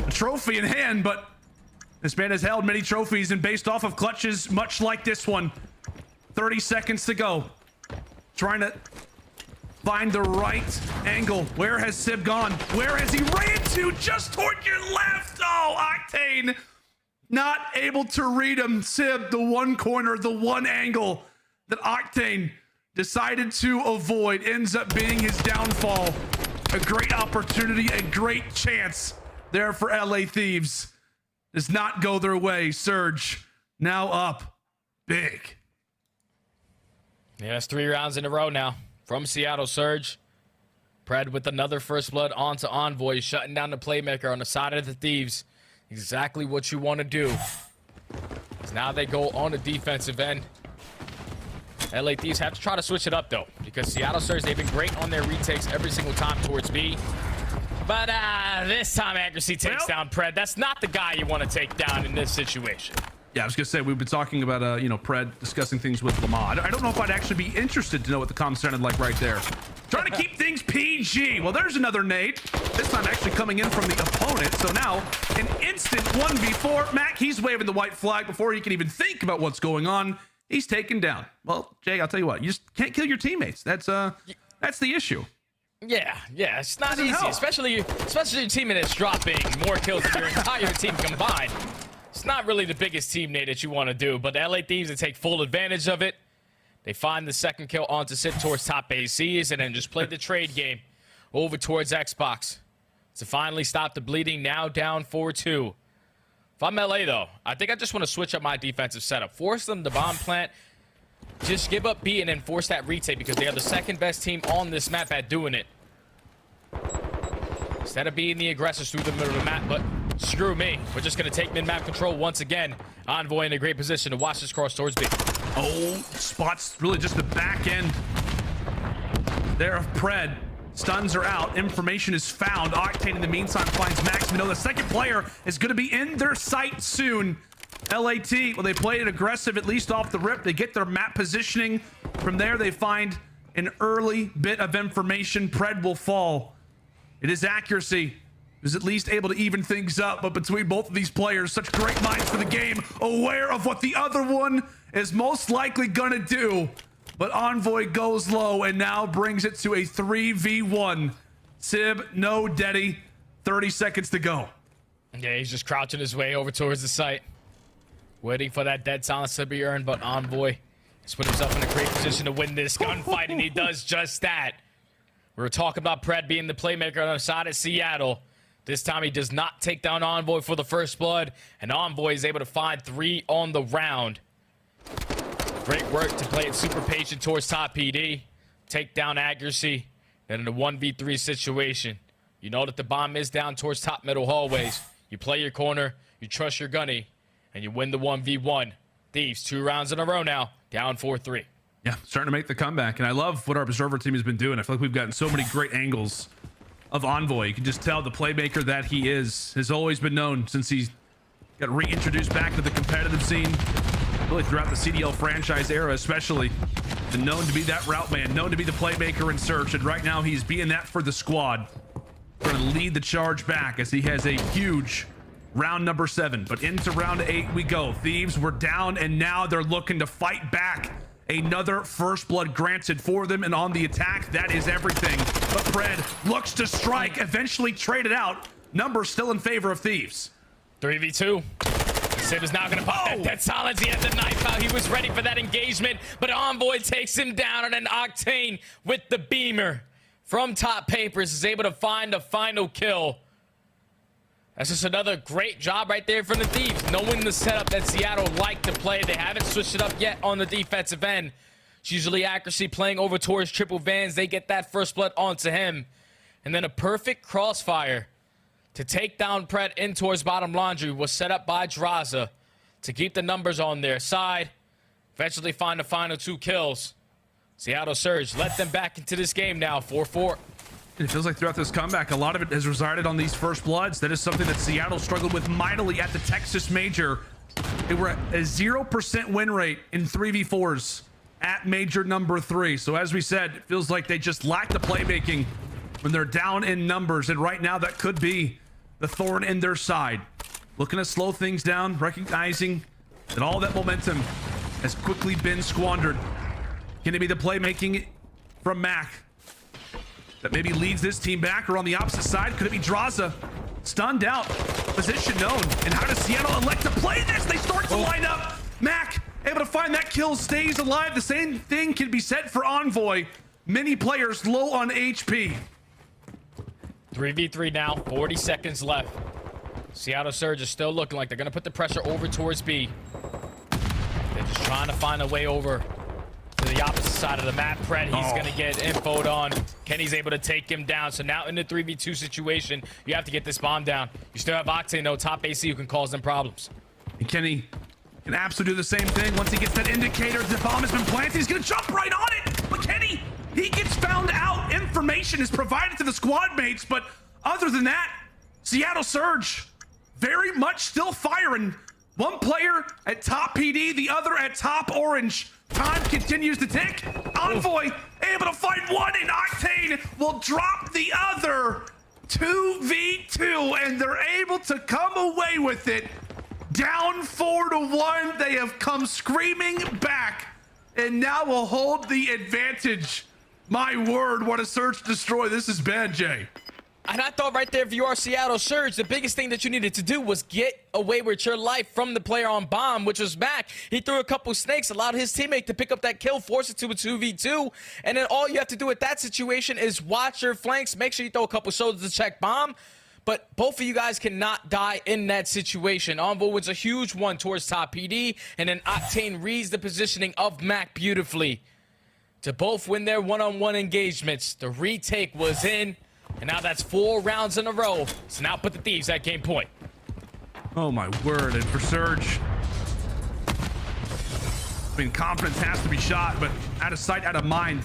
A trophy in hand, but this man has held many trophies and based off of clutches much like this one. 30 seconds to go. Trying to find the right angle. Where has Simp gone? Where has he ran to? Just toward your left. Oh, Octane not able to read him. Simp, the one corner, the one angle that Octane decided to avoid ends up being his downfall. A great opportunity, a great chance there for LA Thieves. Does not go their way. Surge now up big. Yeah, that's 3 rounds in a row now from Seattle. Surge. Pred with another first blood onto Envoy, shutting down the playmaker on the side of the Thieves. Exactly what you want to do. Now they go on the defensive end. LA Thieves have to try to switch it up, though, because Seattle Surge, they've been great on their retakes every single time towards B. But this time, accuracy takes down Pred. That's not the guy you want to take down in this situation. Yeah, I was going to say, we've been talking about, you know, Pred discussing things with Lamar. I don't know if I'd actually be interested to know what the comm sounded like right there. Trying to keep things PG. Well, there's another nade. This time actually coming in from the opponent. So now, an instant 1v4. Mack, he's waving the white flag before he can even think about what's going on. He's taken down. Well, Jay, I'll tell you what. You just can't kill your teammates. That's the issue. Yeah, it's not easy, especially your teammate that's dropping more kills than your entire team combined. It's not really the biggest team nade that you want to do, but the LA Thieves, they take full advantage of it. They find the second kill onto Simp towards top aBeZy, and then just play the trade game over towards Xbox to finally stop the bleeding, now down 4-2. If I'm LA, though, I think I just want to switch up my defensive setup. Force them to bomb plant. Just give up B and then force that retake because they are the second best team on this map at doing it. Instead of being the aggressors through the middle of the map, but screw me. We're just going to take mid-map control once again. Envoy in a great position to watch this cross towards B. Oh, spots really just the back end there of Pred. Stuns are out. Information is found. Octane in the meantime finds Max. We know the second player is going to be in their sight soon. LAT, well, they played it aggressive, at least off the rip. They get their map positioning. From there, they find an early bit of information. Pred will fall. It is accuracy. Is at least able to even things up, but between both of these players, such great minds for the game, aware of what the other one is most likely gonna do. But Envoy goes low and now brings it to a 3v1. Simp, no Deddy, 30 seconds to go. Yeah, he's just crouching his way over towards the site, waiting for that dead silence to be earned, but Envoy has put himself in a great position to win this gunfight, and he does just that. We were talking about Pred being the playmaker on the side of Seattle. This time he does not take down Envoy for the first blood, and Envoy is able to find 3 on the round. Great work to play it super patient towards top PD. Take down accuracy. Then in a 1v3 situation, you know that the bomb is down towards top middle hallways. You play your corner, you trust your gunny, and you win the 1v1. Thieves, 2 rounds in a row now, down 4-3. Yeah, starting to make the comeback, and I love what our observer team has been doing. I feel like we've gotten so many great angles of Envoy. You can just tell the playmaker that he has always been known since he got reintroduced back to the competitive scene, really throughout the CDL franchise era especially. Been known to be that route man, known to be the playmaker in search, and right now he's being that for the squad. Going to lead the charge back as he has a huge round number 7, but into round 8 we go. Thieves were down, and now they're looking to fight back. Another first blood granted for them, and on the attack, that is everything. But Pred looks to strike, eventually traded out. Numbers still in favor of Thieves. 3v2. Simp is not going to pop that dead silence. He had the knife out. He was ready for that engagement, but Envoy takes him down, and then Octane with the beamer from top papers is able to find the final kill. That's just another great job right there from the Thieves, knowing the setup that Seattle like to play. They haven't switched it up yet on the defensive end. It's usually accuracy playing over towards triple vans. They get that first blood onto him. And then a perfect crossfire to take down Pred in towards bottom laundry was set up by Drazah to keep the numbers on their side. Eventually find the final 2 kills. Seattle Surge let them back into this game now, 4-4. It feels like throughout this comeback, a lot of it has resided on these first bloods. That is something that Seattle struggled with mightily at the Texas Major. They were at a 0% win rate in 3v4s at Major number 3. So as we said, it feels like they just lack the playmaking when they're down in numbers. And right now, that could be the thorn in their side. Looking to slow things down, recognizing that all that momentum has quickly been squandered. Can it be the playmaking from Mack that maybe leads this team back, or on the opposite side, could it be Drazah? Stunned out, position known. And how does Seattle elect to play this? They start to line up. Mack able to find that kill, stays alive. The same thing can be said for Envoy. Many players low on HP. 3v3 now, 40 seconds left. Seattle Surge is still looking like they're going to put the pressure over towards B. They're just trying to find a way over to the opposite side of the map. Pred, he's going to get infoed on. Kenny's able to take him down. So now in the 3v2 situation, you have to get this bomb down. You still have Octane, though, top AC, who can cause them problems. And Kenny can absolutely do the same thing. Once he gets that indicator, the bomb has been planted. He's going to jump right on it. But Kenny, he gets found out. Information is provided to the squad mates. But other than that, Seattle Surge very much still firing. One player at top PD, the other at top orange. Time continues to tick. Envoy able to find one, and Octane will drop the other. 2v2, and they're able to come away with it. Down 4-1. They have come screaming back, and now will hold the advantage. My word, what a search destroy this has been, Jay. And I thought right there, if you are Seattle Surge, the biggest thing that you needed to do was get away with your life from the player on bomb, which was Mack. He threw a couple snakes, allowed his teammate to pick up that kill, force it to a 2v2. And then all you have to do with that situation is watch your flanks, make sure you throw a couple shoulders to check bomb. But both of you guys cannot die in that situation. Envoy wins a huge one towards top PD, and then Octane reads the positioning of Mack beautifully to both win their one-on-one engagements. The retake was in. And now that's 4 rounds in a row. So now put the Thieves at game point. Oh my word, and for Surge, I mean, confidence has to be shot, but out of sight, out of mind.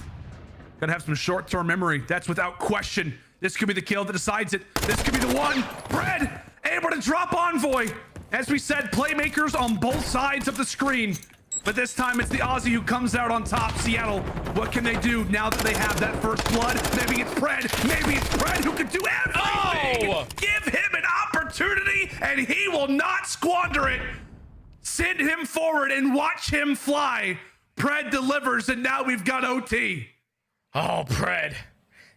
Gotta have some short-term memory. That's without question. This could be the kill that decides it. This could be the one. Pred able to drop Envoy. As we said, playmakers on both sides of the screen. But this time it's the Aussie who comes out on top. Seattle, what can they do now that they have that first blood? Maybe it's Pred. Maybe it's Pred who can do everything. Oh! Give him an opportunity, and he will not squander it. Send him forward and watch him fly. Pred delivers, and now we've got OT. Oh, Pred.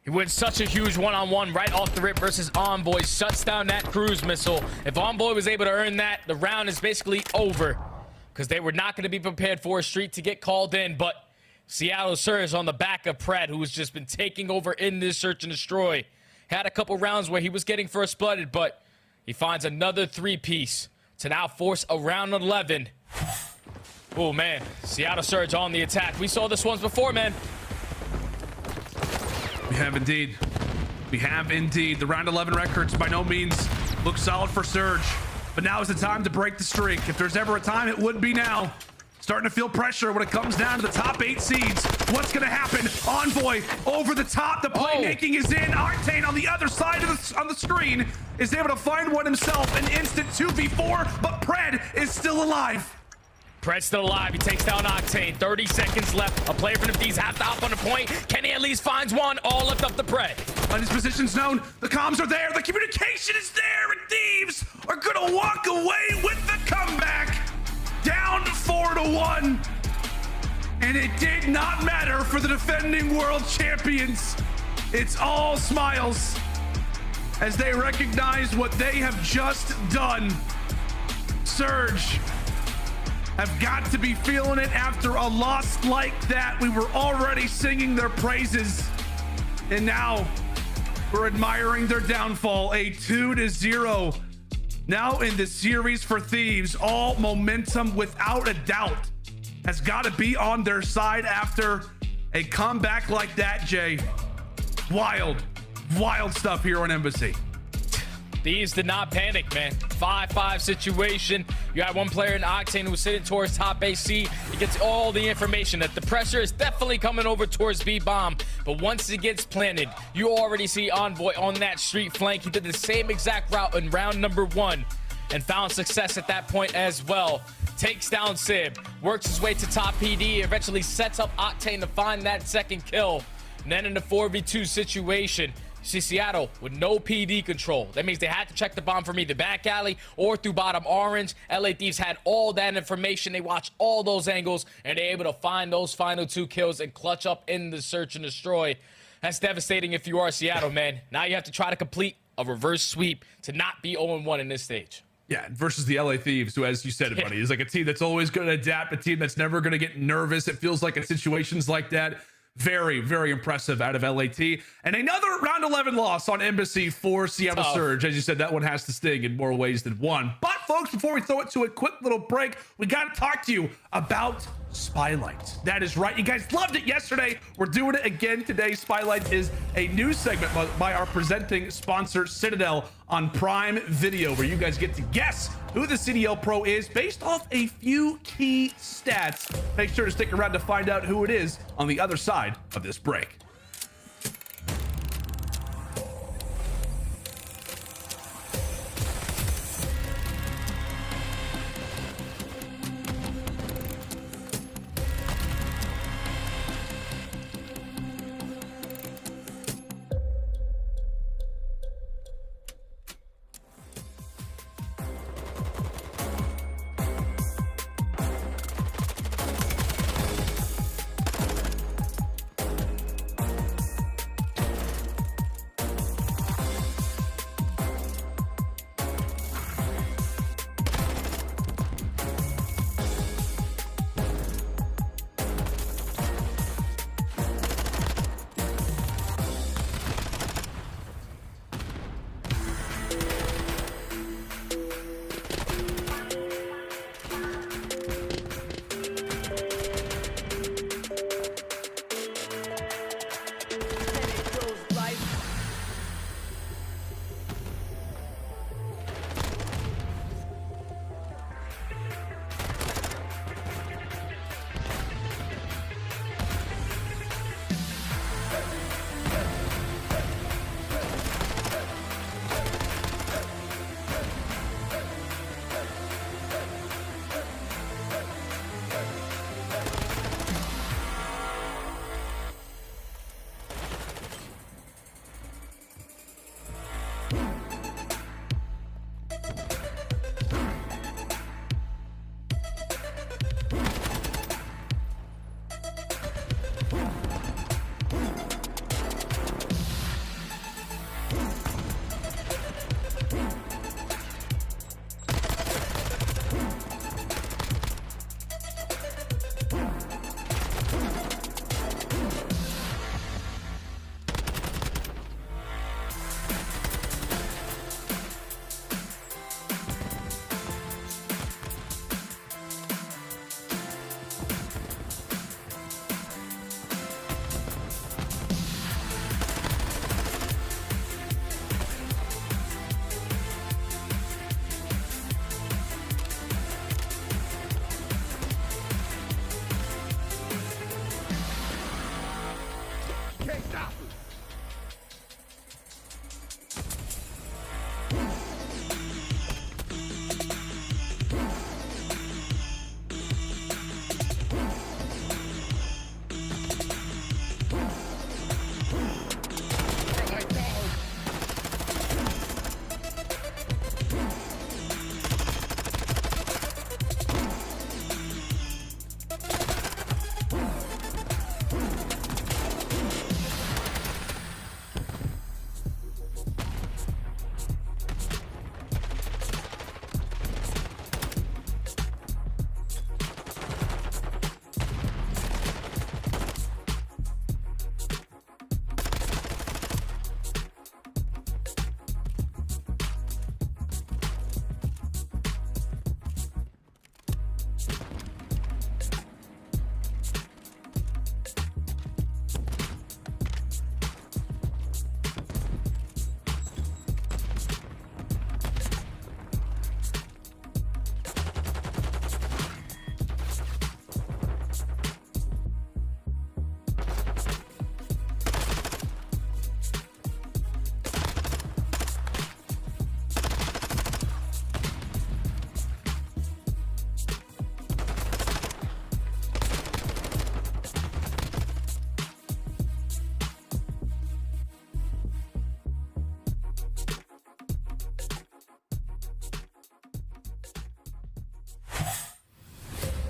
He wins such a huge one-on-one right off the rip versus Envoy. Shuts down that cruise missile. If Envoy was able to earn that, the round is basically over, because they were not going to be prepared for a streak to get called in. But Seattle Surge on the back of Pred, who's just been taking over in this search and destroy. Had a couple rounds where he was getting first blooded, but he finds another 3-piece to now force a round 11. Oh, man. Seattle Surge on the attack. We saw this once before, man. We have indeed. We have indeed. The round 11 records by no means look solid for Surge, but now is the time to break the streak. If there's ever a time, it would be now. Starting to feel pressure when it comes down to the top 8 seeds. What's going to happen? Envoy over the top. The playmaking is in. Octane on the other side of on the screen is able to find one himself. An instant 2v4, but Pred is still alive. Pred's still alive. He takes down Octane. 30 seconds left. A player from the Thieves have to hop on the point. Kenny at least finds one. All left up to Pred. And his position's known. The comms are there. The communication is there. And Thieves are going to walk away with the comeback. Down 4-1. And it did not matter for the defending world champions. It's all smiles as they recognize what they have just done. Surge have got to be feeling it after a loss like that. We were already singing their praises, and now we're admiring their downfall. A 2-0 now in the series for Thieves. All momentum, without a doubt, has got to be on their side after a comeback like that, Jay. Wild stuff here on aBeZy. Thieves did not panic, man. 5-5 situation. You had one player in Octane who was sitting towards top AC. He gets all the information that the pressure is definitely coming over towards B-Bomb. But once it gets planted, you already see Envoy on that street flank. He did the same exact route in round number 1 and found success at that point as well. Takes down Simp, works his way to top PD, eventually sets up Octane to find that second kill. And then in the 4v2 situation, you see Seattle with no PD control. That means they had to check the bomb from either back alley or through bottom orange. LA Thieves had all that information. They watched all those angles, and they're able to find those final 2 kills and clutch up in the search and destroy. That's devastating if you are Seattle, man. Now you have to try to complete a reverse sweep to not be 0-1 in this stage. Yeah, versus the LA Thieves, who, as you said, buddy, is like a team that's always going to adapt, a team that's never going to get nervous. It feels like in situations like that. Very, very impressive out of LAT. And another round 11 loss on aBeZy for Seattle Surge. As you said, that one has to sting in more ways than one. But folks, before we throw it to a quick little break, we got to talk to you about Spylight. That is right. You guys loved it yesterday. We're doing it again today. Spylight is a new segment by our presenting sponsor, Citadel, on Prime Video, where you guys get to guess who the CDL Pro is based off a few key stats. Make sure to stick around to find out who it is on the other side of this break.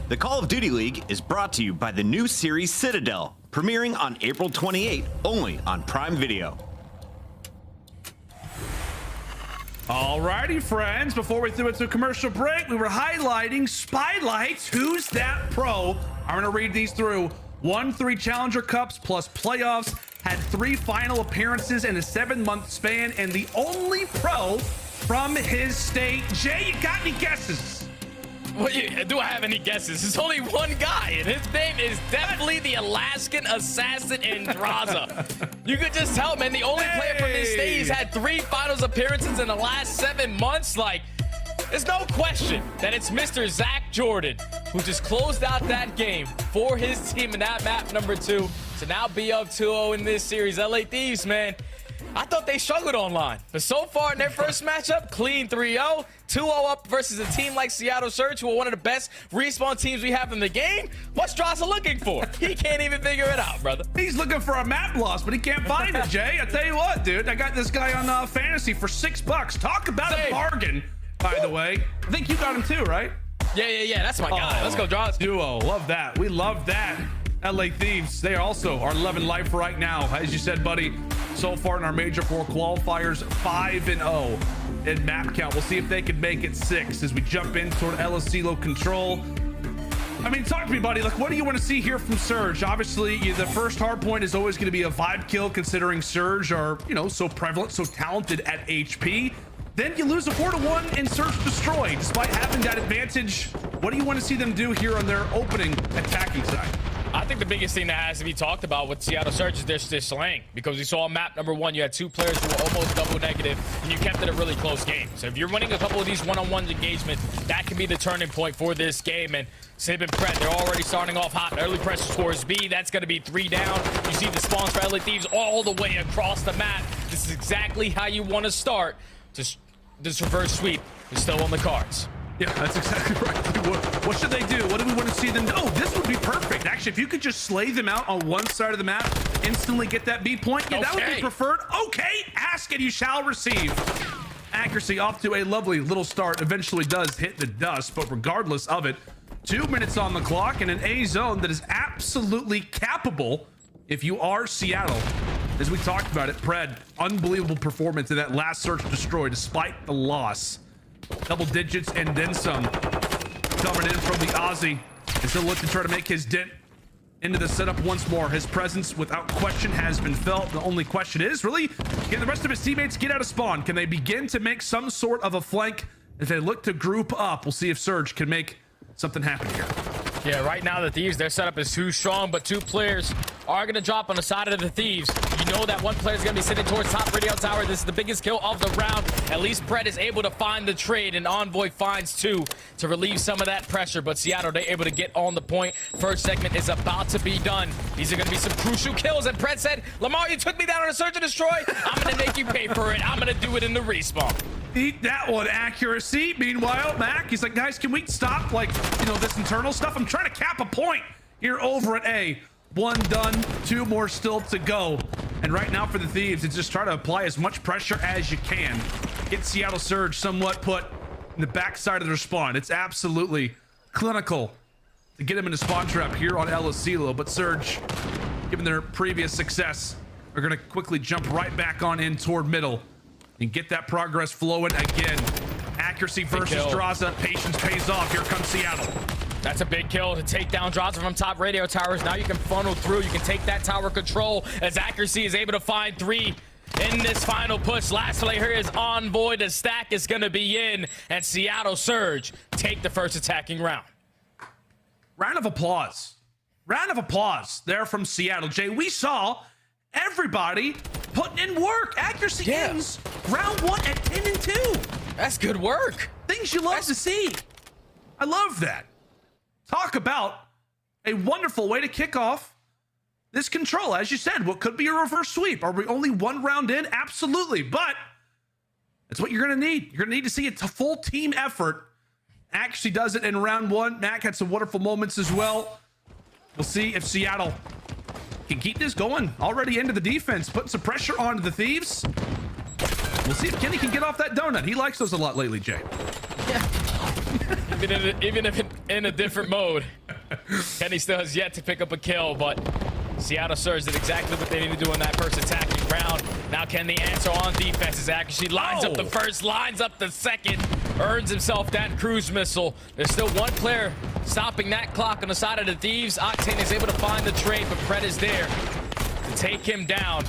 The Call of Duty League is brought to you by the new series Citadel, premiering on April 28, only on Prime Video. Alrighty, friends, before we threw it to a commercial break, we were highlighting Spylights. Who's that pro? I'm gonna read these through. Won 3 Challenger Cups plus playoffs, had 3 final appearances in a 7-month span, and the only pro from his state. Jay, you got any guesses? Well, do I have any guesses? There's only one guy, and his name is definitely the Alaskan assassin in Drazah. You could just tell, man, the only player from this state. He's had 3 finals appearances in the last 7 months. Like, there's no question that it's Mr. Zach Jordan who just closed out that game for his team in that map number 2 to now be up 2-0 in this series. LA Thieves, man, I thought they struggled online, but so far in their first matchup, clean 3-0, 2-0 up versus a team like Seattle Surge, who are one of the best respawn teams we have in the game. What's Drazah looking for? He can't even figure it out, brother. He's looking for a map loss, but he can't find it, Jay. I tell you what, dude, I got this guy on fantasy for $6. Talk about a bargain, by the way. I think you got him too, right? Yeah, that's my guy. Let's go, Drazah. Duo, love that. We love that. LA Thieves, they also are 11 life right now. As you said, buddy, so far in our Major IV Qualifiers, 5-0 in map count. We'll see if they can make it 6 as we jump in toward LSCLO control. I mean, talk to me, buddy. Like, what do you want to see here from Surge? Obviously, the first hard point is always going to be a vibe kill, considering Surge are, you know, so prevalent, so talented at HP. Then you lose a 4-1 in Search Destroy, despite having that advantage. What do you want to see them do here on their opening attacking side? I think the biggest thing that has to be talked about with Seattle Surge is their slang, because we saw on map number 1, you had 2 players who were almost double negative, and you kept it a really close game. So if you're winning a couple of these one-on-one engagements, that can be the turning point for this game. And Simp and Pret, they're already starting off hot. Early pressure towards B, that's going to be 3 down. You see the spawns for LA Thieves all the way across the map. This is exactly how you want to start. Just this reverse sweep is still on the cards. Yeah, that's exactly right. What should they do? What do we want to see them do? Oh, this would be perfect. Actually, if you could just slay them out on one side of the map, instantly get that B point, yeah, that would be preferred. Okay, ask and you shall receive. Accuracy off to a lovely little start. Eventually does hit the dust, but regardless of it, 2 minutes on the clock in an A zone that is absolutely capable if you are Seattle. As we talked about it, Pred, unbelievable performance in that last Search Destroy despite the loss. Double digits and then some coming in from the Aussie. And still looking to try to make his dent into the setup once more. His presence, without question, has been felt. The only question is, really, can the rest of his teammates get out of spawn? Can they begin to make some sort of a flank as they look to group up? We'll see if Surge can make something happen here. Yeah, right now the Thieves, their setup is too strong, but 2 players are going to drop on the side of the Thieves. You know that one player is going to be sitting towards top radio tower. This is the biggest kill of the round. At least Pret is able to find the trade, and Envoy finds 2 to relieve some of that pressure. But Seattle, they're able to get on the point. First segment is about to be done. These are going to be some crucial kills. And Pret said, Lamar, you took me down on a Search and Destroy. I'm going to make you pay for it. I'm going to do it in the respawn. Eat that one, accuracy. Meanwhile, Mack, he's like, guys, can we stop, like, you know, this internal stuff? I'm trying to cap a point here over at A. 1 done, 2 more still to go. And right now for the Thieves, it's just try to apply as much pressure as you can. Get Seattle Surge somewhat put in the backside of their spawn. It's absolutely clinical to get him in a spawn trap here on LSCLO, but Surge, given their previous success, are going to quickly jump right back on in toward middle and get that progress flowing again. Accuracy versus Drazah. Patience pays off. Here comes Seattle. That's a big kill to take down Drazah from top radio towers. Now you can funnel through. You can take that tower control as Accuracy is able to find 3 in this final push. Last play here is Envoy. The stack is going to be in, and Seattle Surge take the first attacking round. Round of applause. Round of applause there from Seattle. Jay, we saw everybody putting in work. Accuracy ends round 1 at 10-2. That's good work. Things you love to see. I love that. Talk about a wonderful way to kick off this control. As you said, what could be a reverse sweep? Are we only 1 round in? Absolutely. But that's what you're going to need. You're going to need to see a full team effort. Actually does it in round 1. Mack had some wonderful moments as well. We'll see if Seattle can keep this going. Already into the defense, putting some pressure onto the Thieves. We'll see if Kenny can get off that donut. He likes those a lot lately, Jay. Yeah. even if it in a different mode. Kenny still has yet to pick up a kill, but Seattle Surge did exactly what they need to do in that first attacking round. Now can they answer on defense? His accuracy lines up the first, lines up the second, earns himself that cruise missile. There's still one player stopping that clock on the side of the Thieves. Octane is able to find the trade, but Pred is there to take him down.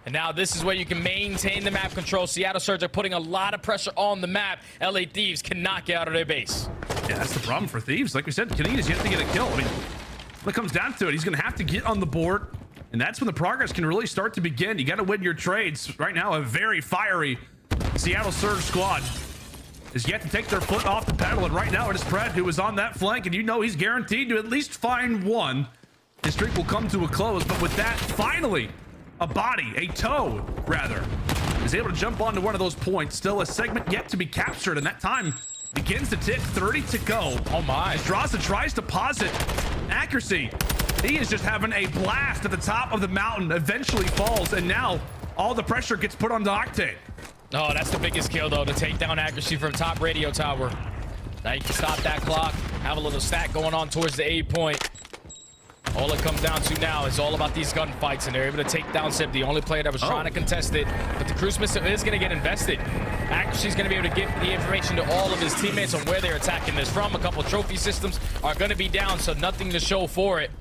And now this is where you can maintain the map control. Seattle Surge are putting a lot of pressure on the map. LA Thieves cannot get out of their base. Yeah, that's the problem for Thieves. Like we said, Kenny is yet to get a kill. I mean, when it comes down to it, he's going to have to get on the board, and that's when the progress can really start to begin. You got to win your trades. Right now, a very fiery Seattle Surge squad is yet to take their foot off the pedal, and right now it is Pred who is on that flank, and you know he's guaranteed to at least find one. His streak will come to a close, but with that, finally, a toe, rather, is able to jump onto one of those points. Still a segment yet to be captured, and that time begins to tick. 30 to go. Oh my. Drazah tries to pause it. Accuracy. He is just having a blast at the top of the mountain, eventually falls, and now all the pressure gets put on the Octane. Oh, that's the biggest kill, though, to take down accuracy from top radio tower. Now you can stop that clock, have a little stack going on towards the A point. All it comes down to now is all about these gunfights, and they're able to take down Simp, the only player that was trying to contest it. But the cruise missile is going to get invested. Accuracy's going to be able to give the information to all of his teammates on where they're attacking this from. A couple trophy systems are going to be down, so nothing to show for it.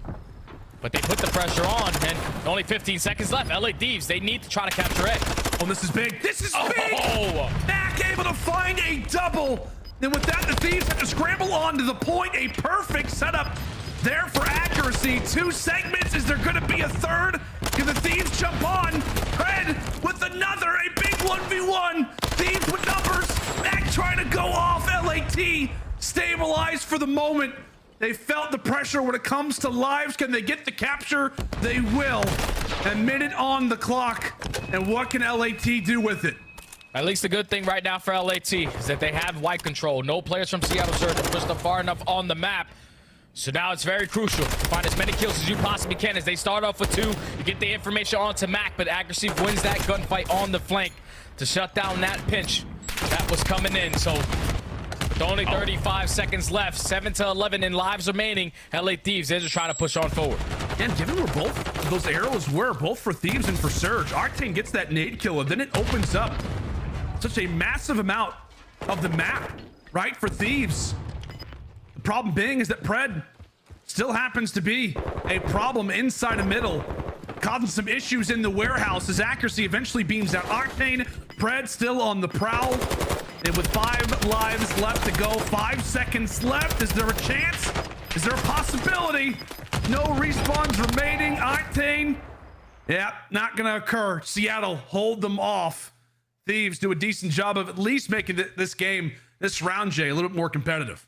But they put the pressure on, and only 15 seconds left. LA Thieves, they need to try to capture it. Oh, this is big. This is big. Mack able to find a double. Then with that, the Thieves have to scramble on to the point. A perfect setup there for accuracy. 2 segments. Is there going to be a third? Can the Thieves jump on? Pred with another, a big 1v1. Thieves with numbers. Mack trying to go off. LAT stabilized for the moment. They felt the pressure when it comes to lives. Can they get the capture? They will. A minute on the clock. And what can LAT do with it? At least the good thing right now for LAT is that they have white control. No players from Seattle Surge have pushed them far enough on the map. So now it's very crucial to find as many kills as you possibly can. As they start off with 2, you get the information onto Mack, but accuracy wins that gunfight on the flank to shut down that pinch that was coming in. So with only 35 seconds left, 7 to 11 in lives remaining, LA Thieves, they're just trying to push on forward. And given where both those arrows were, both for Thieves and for Surge, Octane gets that nade kill, and then it opens up such a massive amount of the map, right, for Thieves. The problem being is that Pred still happens to be a problem inside the middle, causing some issues in the warehouse as accuracy eventually beams out. Octane, Pred still on the prowl, and with 5 lives left to go, 5 seconds left. Is there a chance? Is there a possibility? No respawns remaining. Octane, yeah, not gonna occur. Seattle hold them off. Thieves do a decent job of at least making this game, this round, Jay, a little bit more competitive.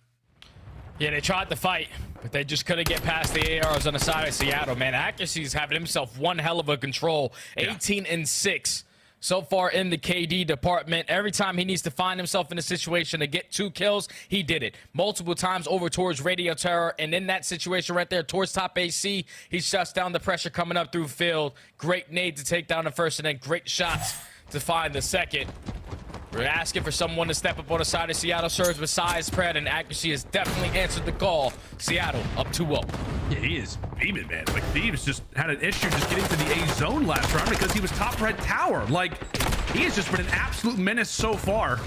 Yeah, they tried to fight, but they just couldn't get past the ARs on the side of Seattle, man. Accuracy's having himself one hell of a control. 18 and 6 so far in the KD department. Every time he needs to find himself in a situation to get 2 kills, he did it. Multiple times over towards Radio Terror, and in that situation right there towards top AC, he shuts down the pressure coming up through field. Great nade to take down the first, and then great shots to find the second. We're asking for someone to step up on the side of Seattle Surge besides Pred, and accuracy has definitely answered the call. Seattle up 2-0. Yeah, he is beaming, man. Like, Thieves just had an issue just getting to the A zone last round because he was top red tower. Like, he has just been an absolute menace so far.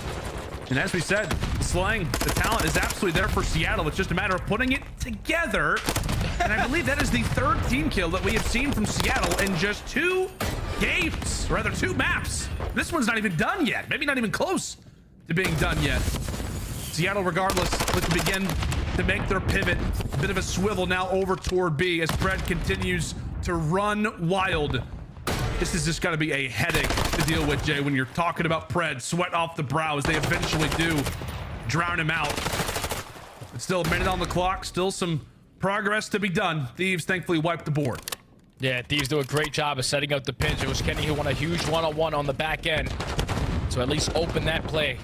And as we said, slaying the talent is absolutely there for Seattle. It's just a matter of putting it together. And I believe that is the 3rd team kill that we have seen from Seattle in just 2 games, or rather 2 maps. This one's not even done yet. Maybe not even close to being done yet. Seattle, regardless, looking to begin to make their pivot. A bit of a swivel now over toward B as Pred continues to run wild. This is just going to be a headache to deal with, Jay, when you're talking about Pred. Sweat off the brow as they eventually do drown him out. But still a minute on the clock. Still some progress to be done. Thieves thankfully wiped the board. Yeah, Thieves do a great job of setting up the pinch. It was Kenny who won a huge one-on-one on the back end to at least open that play.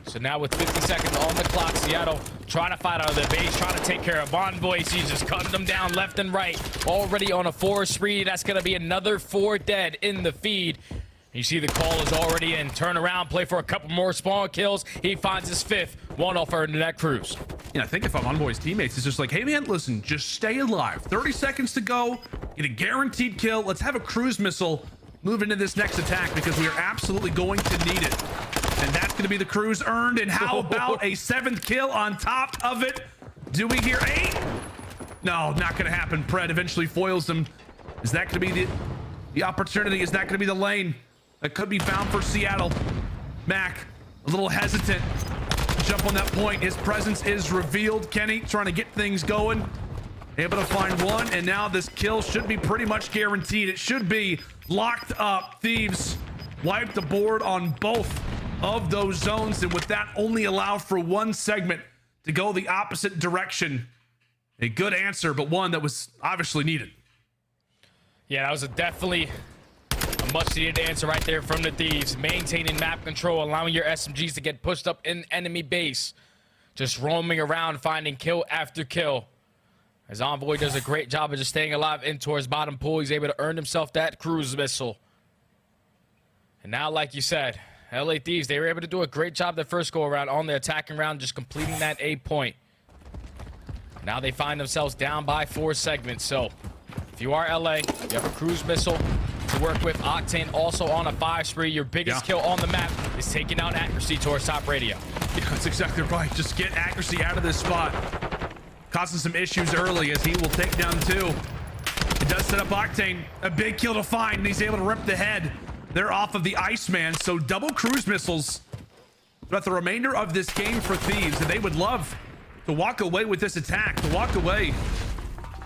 So now with 50 seconds on the clock, Seattle trying to fight out of their base, trying to take care of Envoy. He's just cutting them down left and right. Already on a 4 spree. That's going to be another 4 dead in the feed. You see the call is already in. Turn around, play for a couple more spawn kills. He finds his 5th. One off her into that cruise. Yeah, I think if I'm Envoy's teammates, it's just like, hey man, listen, just stay alive. 30 seconds to go. Get a guaranteed kill. Let's have a cruise missile move into this next attack because we are absolutely going to need it. And that's going to be the cruise earned. And how about a 7th kill on top of it? Do we hear 8? No, not going to happen. Pred eventually foils them. Is that going to be the opportunity? Is that going to be the lane that could be found for Seattle? Mack, a little hesitant to jump on that point. His presence is revealed. Kenny trying to get things going. Able to find one, and now this kill should be pretty much guaranteed. It should be locked up. Thieves wiped the board on both of those zones, and with that only allow for one segment to go the opposite direction. A good answer, but one that was obviously needed. Yeah, that was definitely a much-needed answer right there from the Thieves. Maintaining map control, allowing your SMGs to get pushed up in enemy base. Just roaming around, finding kill after kill. As Envoy does a great job of just staying alive in towards bottom pool. He's able to earn himself that cruise missile. And now, like you said, LA Thieves, they were able to do a great job their first go-around on the attacking round, just completing that A point. Now they find themselves down by 4 segments. So if you are LA, you have a cruise missile to work with. Octane also on a 5 spree. Your biggest kill on the map is taking out accuracy towards top radio. Yeah, that's exactly right. Just get accuracy out of this spot. Causing some issues early as he will take down 2. It does set up Octane. A big kill to find, and he's able to rip the head. They're off of the Iceman, so double cruise missiles throughout the remainder of this game for Thieves, and they would love to walk away with this attack, to walk away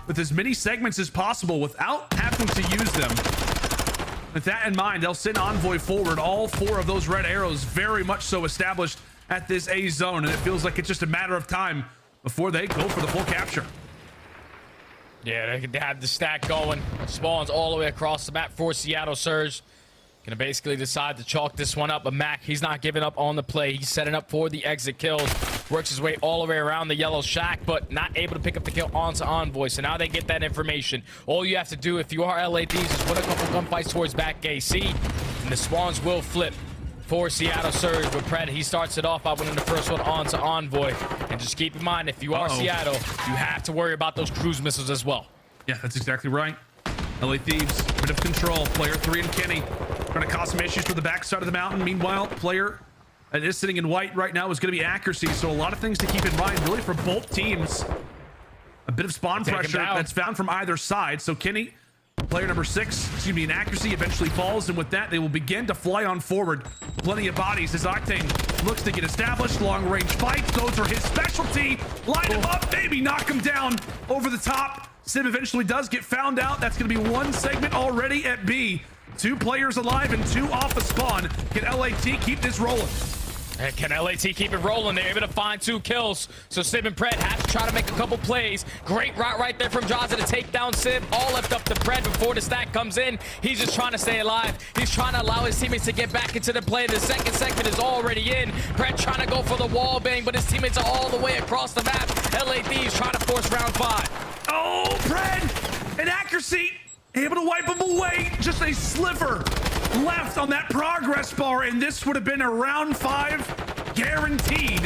with as many segments as possible without having to use them. With that in mind, they'll send Envoy forward. All 4 of those red arrows very much so established at this A zone, and it feels like it's just a matter of time before they go for the full capture. Yeah, they have the stack going. Spawns all the way across the map for Seattle Surge. Gonna basically decide to chalk this one up, but Mack, he's not giving up on the play. He's setting up for the exit kills. Works his way all the way around the yellow shack, but not able to pick up the kill onto Envoy. So now they get that information. All you have to do if you are LA Thieves is win a couple gunfights towards back AC, and the spawns will flip for Seattle Surge. With Pred, he starts it off by winning the first one onto Envoy. And just keep in mind, if you are Seattle, you have to worry about those cruise missiles as well. Yeah, that's exactly right. LA Thieves, bit of control. Player 3 and Kenny trying to cause some issues for the backside of the mountain. Meanwhile, player that is sitting in white right now is going to be accuracy. So a lot of things to keep in mind, really, for both teams. A bit of spawn pressure that's found from either side. So Kenny, player number 6, in accuracy, eventually falls. And with that, they will begin to fly on forward. Plenty of bodies as Octane looks to get established. Long range fights. Those are his specialty. Line him up, maybe knock him down over the top. Simp eventually does get found out. That's going to be 1 segment already at B. 2 players alive and 2 off the spawn. Can LAT keep this rolling? And can LAT keep it rolling? They're able to find 2 kills. So Simp and Pred have to try to make a couple plays. Great route right there from Drazah to take down Simp. All left up to Pred before the stack comes in. He's just trying to stay alive. He's trying to allow his teammates to get back into the play. The second segment is already in. Pred trying to go for the wall bang, but his teammates are all the way across the map. LA Thieves trying to force round 5. Oh, Pred! Inaccuracy! Able to wipe him away. Just a sliver left on that progress bar, and this would have been a round 5 guaranteed.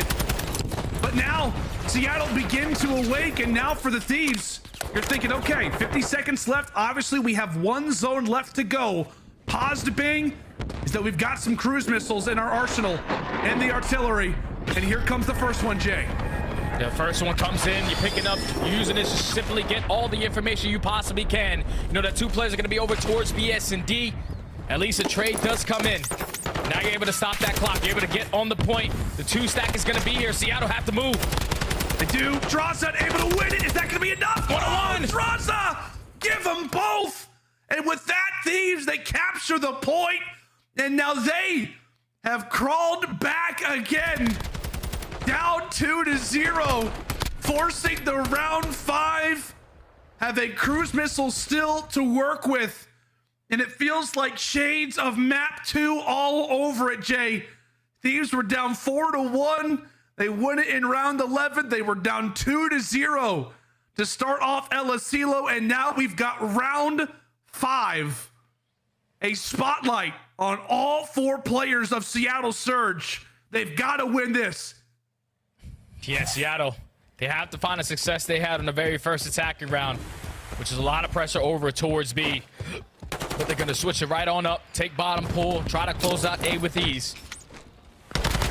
But now, Seattle begin to awake, and now for the Thieves, you're thinking, okay, 50 seconds left. Obviously, we have 1 zone left to go. Positive being is that we've got some cruise missiles in our arsenal and the artillery. And here comes the first one, Jay. The first one comes in, you're picking up, you're using this to simply get all the information you possibly can. You know that 2 players are going to be over towards BS and D. At least a trade does come in. Now you're able to stop that clock. You're able to get on the point. The 2 stack is going to be here. Seattle have to move. They do. Drazah able to win it. Is that going to be enough? 1-on-1. Drazah! Give them both. And with that, Thieves, they capture the point. And now they have crawled back again. Down 2-0, forcing the round 5. Have a cruise missile still to work with. And it feels like shades of map 2 all over it, Jay. Thieves were down 4-1. They won it in round 11. They were down 2-0 to start off El Asilo. And now we've got round 5. A spotlight on all 4 players of Seattle Surge. They've got to win this. Yeah, Seattle. They have to find a success they had on the very first attacking round, which is a lot of pressure over towards B. But they're going to switch it right on up, take bottom pull, try to close out A with ease.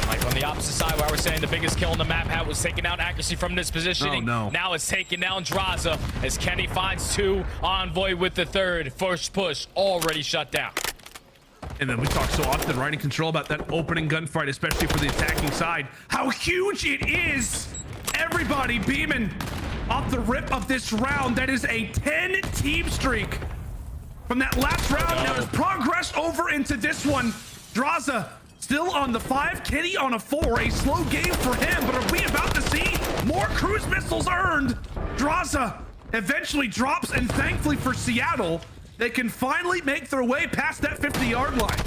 Like on the opposite side where I was saying the biggest kill on the map was taking down accuracy from this positioning. Oh, no. Now it's taking down Drazah as Kenny finds 2. Envoy with the 3rd. First push already shut down. And then we talk so often, right, in control about that opening gunfight, especially for the attacking side. How huge it is! Everybody beaming off the rip of this round. That is a 10-team streak from that last round. Now has progressed over into this one. Drazah still on the 5, Kenny on a 4. A slow game for him, but are we about to see more cruise missiles earned? Drazah eventually drops, and thankfully for Seattle, they can finally make their way past that 50-yard line.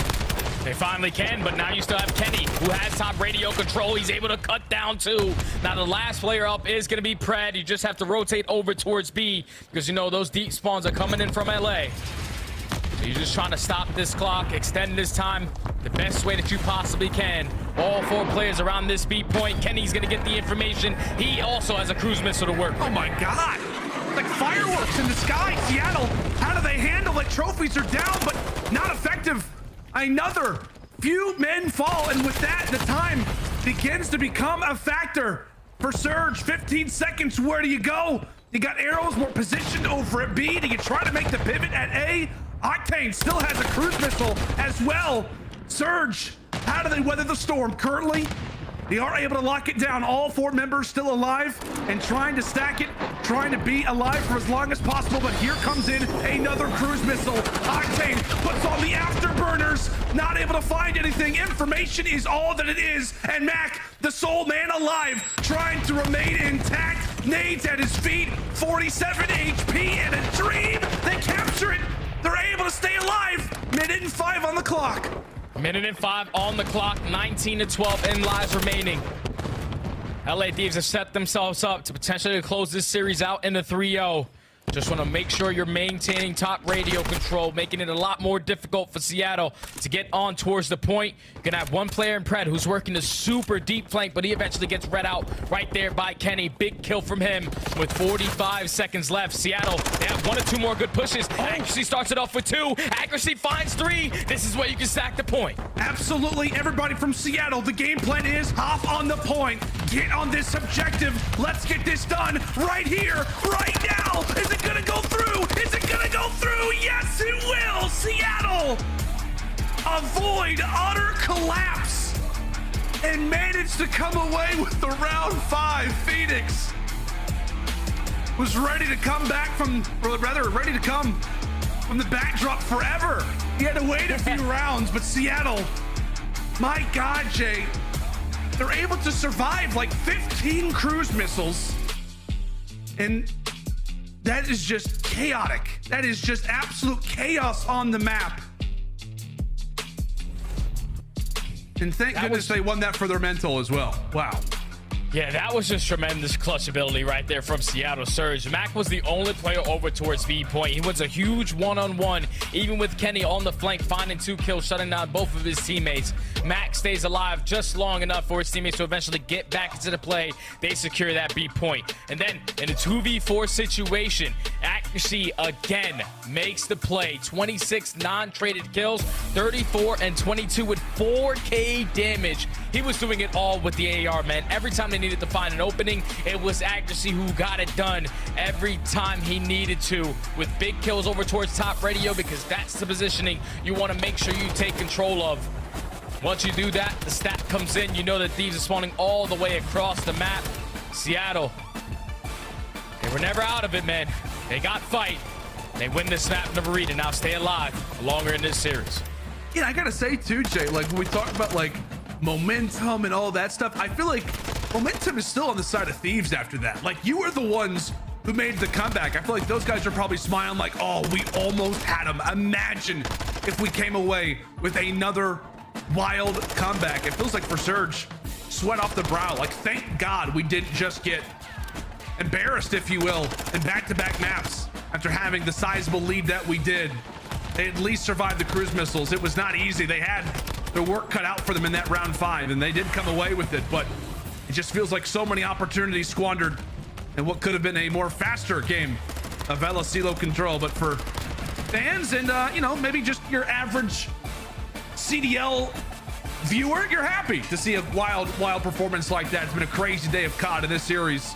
They finally can, but now you still have Kenny, who has top radio control. He's able to cut down 2. Now the last player up is going to be Pred. You just have to rotate over towards B because you know those deep spawns are coming in from LA. So you're just trying to stop this clock, extend this time the best way that you possibly can. All 4 players around this B point. Kenny's going to get the information. He also has a cruise missile to work with. Oh my God. Like fireworks in the sky. Seattle, how do they handle it? Trophies are down, but not effective. Another few men fall, and with that, the time begins to become a factor for Surge. 15 seconds, where do you go? You got arrows more positioned over at B. Do you try to make the pivot at A? Octane still has a cruise missile as well. Surge, how do they weather the storm? Currently, they are able to lock it down. All 4 members still alive and trying to stack it, trying to be alive for as long as possible. But here comes in another cruise missile. Octane puts on the afterburners, not able to find anything. Information is all that it is. And Mack, the sole man alive, trying to remain intact. Nades at his feet, 47 HP and a dream. They capture it. They're able to stay alive. 1:05 on the clock. 1:05 on the clock, 19 to 12 in lives remaining. LA Thieves have set themselves up to potentially close this series out in a 3-0. Just want to make sure you're maintaining top radio control, making it a lot more difficult for Seattle to get on towards the point. You're going to have 1 player in Pred who's working a super deep flank, but he eventually gets read out right there by Kenny. Big kill from him with 45 seconds left. Seattle, they have 1 or 2 more good pushes. Accuracy starts it off with 2. Accuracy finds 3. This is where you can stack the point. Absolutely, everybody from Seattle, the game plan is hop on the point. Get on this objective. Let's get this done right here, right now. Is it gonna go through? Is it gonna go through? Yes, it will. Seattle avoid utter collapse and manage to come away with the round 5. Phoenix was ready to come back from, or rather ready to come from the backdrop forever. He had to wait a few rounds, but Seattle, my God, Jay, they're able to survive like 15 cruise missiles, and that is just chaotic. That is just absolute chaos on the map. And thank goodness they won that for their mental as well. Wow. Yeah, that was just tremendous clutch ability right there from Seattle Surge. Mack was the only player over towards B point. He wins a huge one-on-one, even with Kenny on the flank, finding 2 kills, shutting down both of his teammates. Mack stays alive just long enough for his teammates to eventually get back into the play. They secure that B point. And then in a 2v4 situation, accuracy again makes the play. 26 non-traded kills, 34 and 22 with 4K damage. He was doing it all with the AR, man. Every time they needed to find an opening, it was accuracy who got it done every time he needed to, with big kills over towards top radio, because that's the positioning you want to make sure you take control of. Once you do that, the stat comes in. You know that Thieves are spawning all the way across the map. Seattle, they were never out of it, man. They got fight. They win this map in the arena. Now stay alive longer in this series. Yeah, I gotta say too, Jay, like when we talk about like momentum and all that stuff, I feel like momentum is still on the side of Thieves after that. Like, you were the ones who made the comeback. I feel like those guys are probably smiling like, oh, we almost had them. Imagine if we came away with another wild comeback. It feels like for Surge, sweat off the brow. Like, thank God we didn't just get embarrassed, if you will, in back-to-back maps after having the sizable lead that we did. they at least survived the cruise missiles. It was not easy. They had their work cut out for them in that round 5, and they did come away with it, but it just feels like so many opportunities squandered in what could have been a more faster game of aBeZy control. But for fans and you know, maybe just your average CDL viewer, you're happy to see a wild performance like that. It's been a crazy day of COD, and this series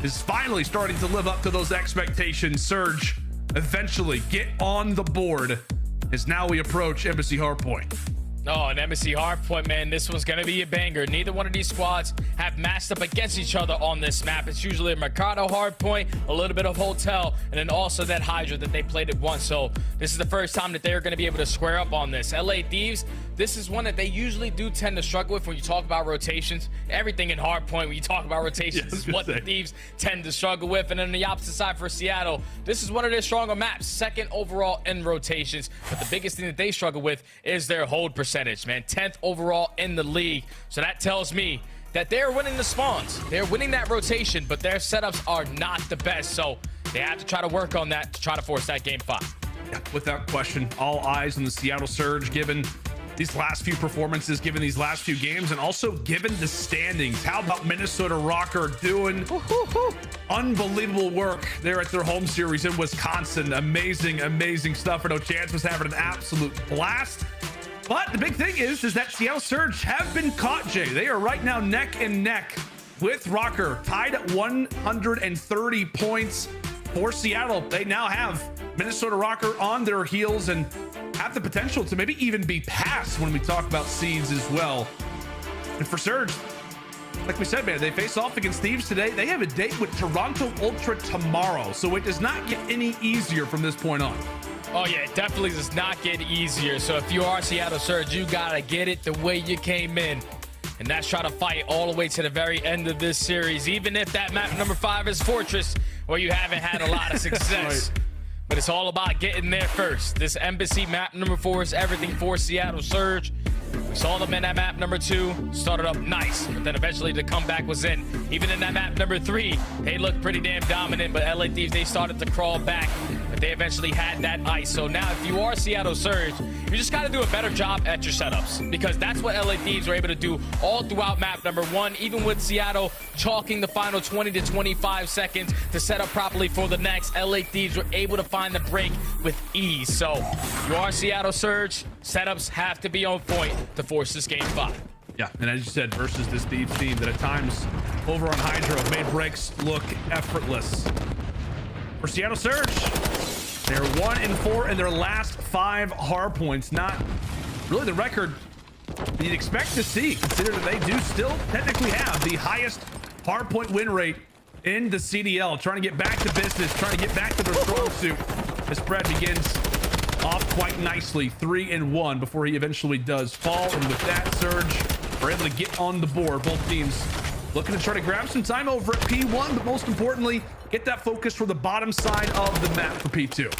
is finally starting to live up to those expectations. Surge eventually get on the board as now we approach Embassy Hardpoint. Oh, an Embassy Hardpoint, man. This one's going to be a banger. Neither one of these squads have matched up against each other on this map. It's usually a Mercado Hardpoint, a little bit of Hotel, and then also that HyDra that they played at once. So this is the first time that they're going to be able to square up on this. LA Thieves, this is one that they usually do tend to struggle with when you talk about rotations. Everything in Hardpoint, when you talk about rotations, is what the Thieves tend to struggle with. And then the opposite side for Seattle, this is one of their stronger maps. Second overall in rotations. But the biggest thing that they struggle with is their hold percentage, man. 10th overall in the league. So that tells me that they're winning the spawns. They're winning that rotation, but their setups are not the best. So they have to try to work on that to try to force that game 5. Yeah, without question, all eyes on the Seattle Surge, given these last few performances, given these last few games, and also given the standings. How about Minnesota Røkkr doing unbelievable work there at their home series in Wisconsin? Amazing stuff. I know Chance was having an absolute blast. But the big thing is that Seattle Surge have been caught, Jay. They are right now neck and neck with Røkkr, tied at 130 points for Seattle. They now have Minnesota Røkkr on their heels and have the potential to maybe even be passed when we talk about seeds as well. And for Surge, like we said, man, they face off against Thieves today. They have a date with Toronto Ultra tomorrow, so it does not get any easier from this point on. Oh yeah, it definitely does not get easier. So if you are Seattle Surge, you gotta get it the way you came in, and that's try to fight all the way to the very end of this series, even if that map number 5 is Fortress, where you haven't had a lot of success. Right. But it's all about getting there first. This Embassy map number 4 is everything for Seattle Surge. We saw them in that map number 2, started up nice, but then eventually the comeback was in. Even in that map number 3, they looked pretty damn dominant, but LA Thieves, they started to crawl back, but they eventually had that ice. So now if you are Seattle Surge, you just got to do a better job at your setups, because that's what LA Thieves were able to do all throughout map number 1, even with Seattle chalking the final 20 to 25 seconds to set up properly for the next. LA Thieves were able to find the break with ease. So you are Seattle Surge, setups have to be on point to force this game 5. Yeah, and as you said, versus this Thieves team that at times over on HyDra made breaks look effortless. For Seattle Surge, they're 1-4 in their last 5 hard points. Not really the record you'd expect to see, considering that they do still technically have the highest hard point win rate in the CDL. Trying to get back to business, trying to get back to their strong suit. The spread begins off quite nicely, 3-1 before he eventually does fall. And with that, Surge are able to get on the board. Both teams looking to try to grab some time over at P1, but most importantly, get that focus from the bottom side of the map for P2.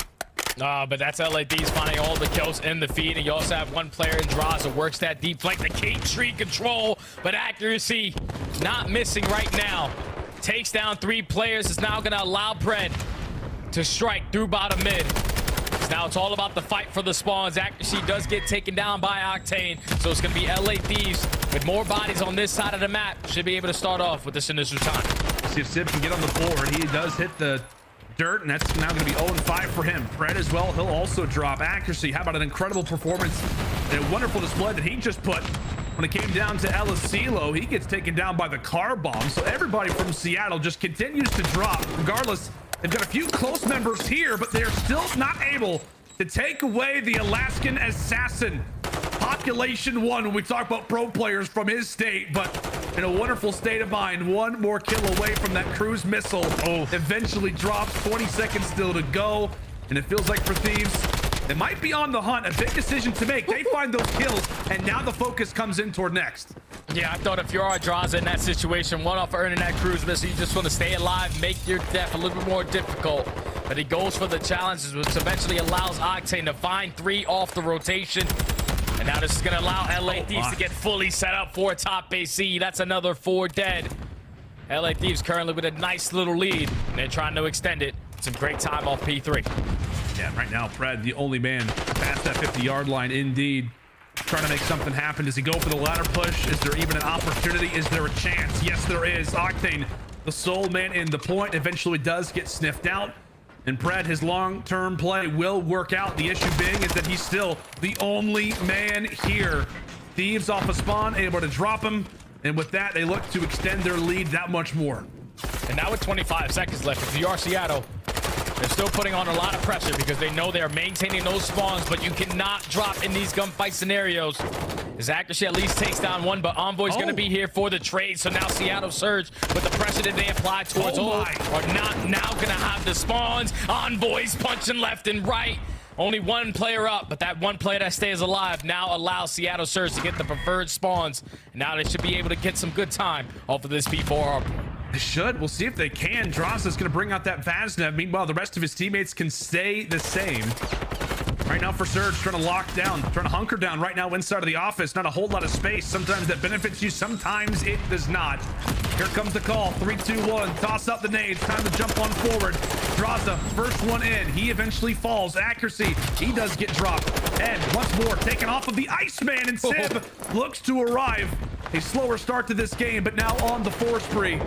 But that's LA Thieves finding all the kills in the feed, and you also have one player in Drazah works that deep flank, the King Tree control, but accuracy not missing right now. Takes down 3 players, is now gonna allow Pred to strike through bottom mid. Now it's all about the fight for the spawns. Accuracy does get taken down by Octane, so it's gonna be LA Thieves with more bodies on this side of the map. Should be able to start off with this initial time. See if Simp can get on the board. He does hit the dirt, and that's now going to be 0-5 for him. Pred as well, he'll also drop. Accuracy, how about an incredible performance and a wonderful display that he just put when it came down to aBeZy. He gets taken down by the car bomb. So everybody from Seattle just continues to drop. Regardless, they've got a few close members here, but they're still not able to take away the Alaskan assassin. Population 1 when we talk about pro players from his state, but in a wonderful state of mind. One more kill away from that cruise missile. Eventually drops. 20 seconds still to go, and it feels like for Thieves, they might be on the hunt. A big decision to make. They find those kills, and now the focus comes in toward next. Yeah, I thought if you're Drazah in that situation, one off earning that cruise missile, you just want to stay alive, make your death a little bit more difficult. But he goes for the challenges, which eventually allows Octane to find 3 off the rotation. And now this is going to allow LA Thieves to get fully set up for top AC. That's another 4 dead. LA Thieves currently with a nice little lead, and they're trying to extend it. Some great time off P3. Yeah, right now, Fred, the only man past that 50-yard line, indeed. Trying to make something happen. Does he go for the ladder push? Is there even an opportunity? Is there a chance? Yes, there is. Octane, the sole man in the point, eventually does get sniffed out. And Pred, his long-term play will work out. The issue being is that he's still the only man here. Thieves off a spawn, able to drop him. And with that, they look to extend their lead that much more. And now with 25 seconds left, if you are Seattle, they're still putting on a lot of pressure because they know they are maintaining those spawns, but you cannot drop in these gunfight scenarios. His accuracy at least takes down one, but Envoy's going to be here for the trade. So now Seattle Surge, with the pressure that they apply towards ult, are not now going to have the spawns. Envoy's punching left and right. Only one player up, but that one player that stays alive now allows Seattle Surge to get the preferred spawns. And now they should be able to get some good time off of this P4 hardpoint. They should. We'll see if they can. Drazah's going to bring out that Vaznev. Meanwhile, the rest of his teammates can stay the same. Right now for Surge, trying to lock down, trying to hunker down right now inside of the office. Not a whole lot of space. Sometimes that benefits you, sometimes it does not. Here comes the call. 3, 2, 1. Toss out the nades. Time to jump on forward. Drazah, first one in. He eventually falls. Accuracy, he does get dropped. Ed, once more, taken off of the Iceman, and Simp looks to arrive. A slower start to this game, but now on the 4 spree.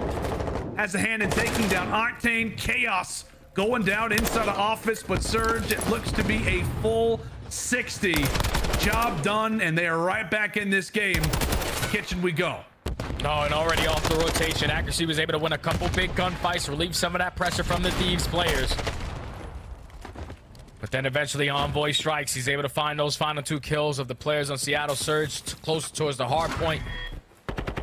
Has a hand in taking down Octane. Chaos going down inside the office, but Surge, it looks to be a full 60. Job done, and they are right back in this game. Kitchen we go. Oh, and already off the rotation. Accuracy was able to win a couple big gunfights, relieve some of that pressure from the Thieves players. But then eventually Envoy strikes. He's able to find those final 2 kills of the players on Seattle Surge close towards the hard point.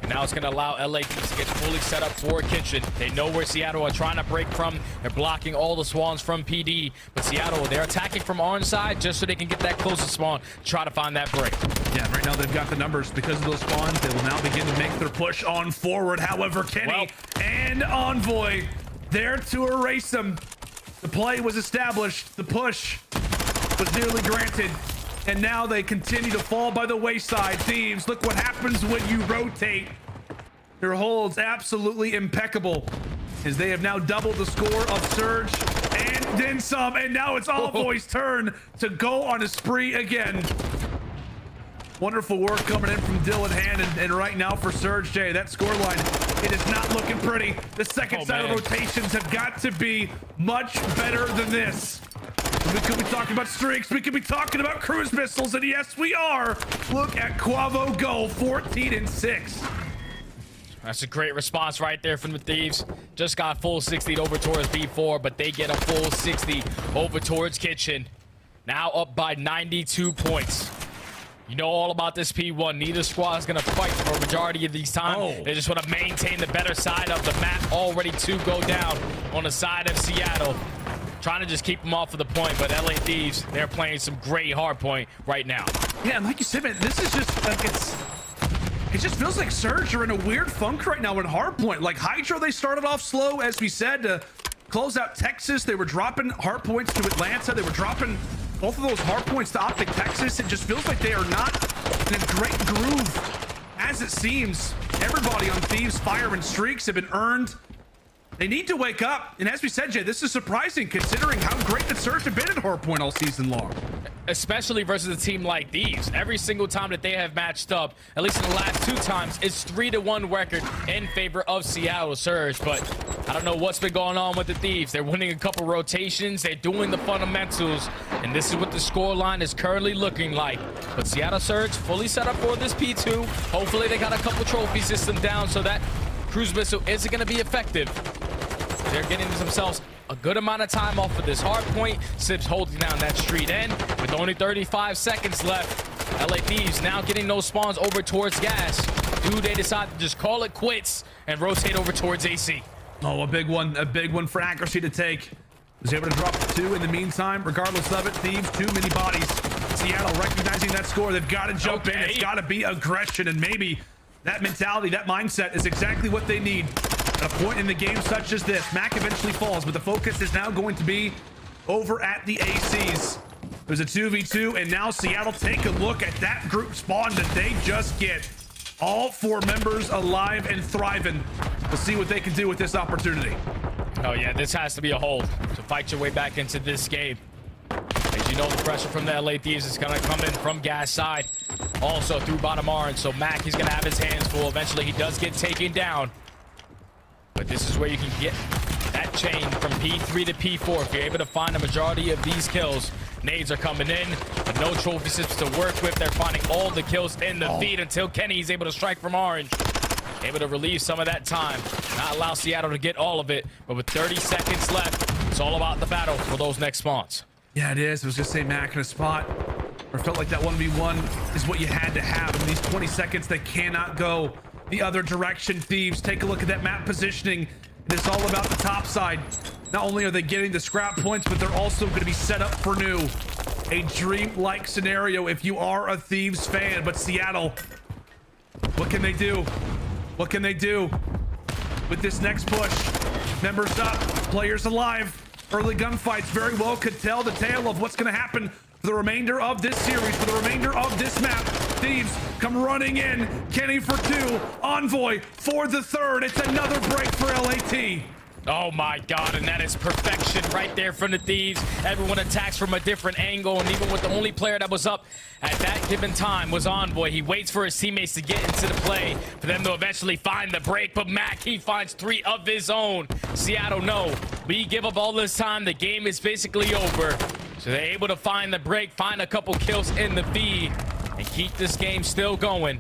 And now it's going to allow LA Thieves to get fully set up for Kitchen. They know where Seattle are trying to break from. They're blocking all the spawns from PD. But Seattle, they're attacking from orange side just so they can get that closest spawn, try to find that break. Yeah, right now they've got the numbers. Because of those spawns, they will now begin to make their push on forward. However, Kenny and Envoy there to erase them. The play was established. The push was nearly granted. And now they continue to fall by the wayside. Thieves, look what happens when you rotate. Their holds absolutely impeccable, as they have now doubled the score of Surge and then some. And now it's Envoy's turn to go on a spree again. Wonderful work coming in from Dylan Hand, and right now for Surge, Jay, that scoreline, it is not looking pretty. The second set of rotations have got to be much better than this. We could be talking about streaks. We could be talking about cruise missiles, and yes, we are. Look at Quavo go, 14-6. That's a great response right there from the Thieves. Just got full 60 over towards B4, but they get a full 60 over towards Kitchen. Now up by 92 points. You know all about this P1. Neither squad is going to fight for a majority of these times. They just want to maintain the better side of the map, already to go down on the side of Seattle. Trying to just keep them off of the point, but LA Thieves, they're playing some great hard point right now. Yeah, and like you said, man, this is just like it just feels like Surge are in a weird funk right now in hardpoint. Like HyDra, they started off slow, as we said, to close out Texas. They were dropping hardpoints to Atlanta. They were dropping both of those hardpoints to OpTic Texas. It just feels like they are not in a great groove. As it seems, everybody on Thieves' fire and streaks have been earned. They need to wake up. And as we said, Jay, this is surprising considering how great the Surge have been at hardpoint all season long. Especially versus a team like Thieves. Every single time that they have matched up, at least in the last 2 times, it's 3-1 record in favor of Seattle Surge. But I don't know what's been going on with the Thieves. They're winning a couple rotations. They're doing the fundamentals. And this is what the scoreline is currently looking like. But Seattle Surge fully set up for this P2. Hopefully they got a couple trophy system down so that cruise missile isn't going to be effective. They're getting themselves a good amount of time off of this hard point. Simp's holding down that street end with only 35 seconds left. LA Thieves now getting those spawns over towards gas. Do they decide to just call it quits and rotate over towards AC? Oh, a big one for accuracy to take. Was able to drop 2 in the meantime. Regardless of it, Thieves, too many bodies. Seattle recognizing that score. They've got to jump in. It's got to be aggression, and maybe that mentality, that mindset is exactly what they need. At a point in the game such as this, Mack eventually falls, but the focus is now going to be over at the ACs. There's a 2v2, and now Seattle, take a look at that group spawn that they just get. All 4 members alive and thriving. We'll see what they can do with this opportunity. Oh yeah, this has to be a hold to fight your way back into this game. As you know, the pressure from the LA Thieves is going to come in from gas side. Also through bottom orange. So Mack, he's going to have his hands full. Eventually, he does get taken down. But this is where you can get that chain from P3 to P4. If you're able to find a majority of these kills, nades are coming in, but no trophy systems to work with. They're finding all the kills in the feed until Kenny's able to strike from orange. Able to relieve some of that time. Not allow Seattle to get all of it, but with 30 seconds left, it's all about the battle for those next spawns. Yeah, it is. I was just saying Mack in a spot where it felt like that 1v1 is what you had to have. In these 20 seconds, they cannot go the other direction. Thieves, take a look at that map positioning. It is all about the top side. Not only are they getting the scrap points, but they're also going to be set up for new. A dream-like scenario if you are a Thieves fan. But Seattle, what can they do? What can they do with this next push? Members up, players alive. Early gunfights very well could tell the tale of what's going to happen for the remainder of this series, for the remainder of this map. Thieves come running in. Kenny for 2, Envoy for the 3rd. It's another break for LAT. Oh my God, and that is perfection right there from the Thieves. Everyone attacks from a different angle, and even with the only player that was up at that given time was Envoy. He waits for his teammates to get into the play for them to eventually find the break, but Mack, he finds 3 of his own. Seattle, no. We give up all this time. The game is basically over. So they're able to find the break, find a couple kills in the feed, and keep this game still going.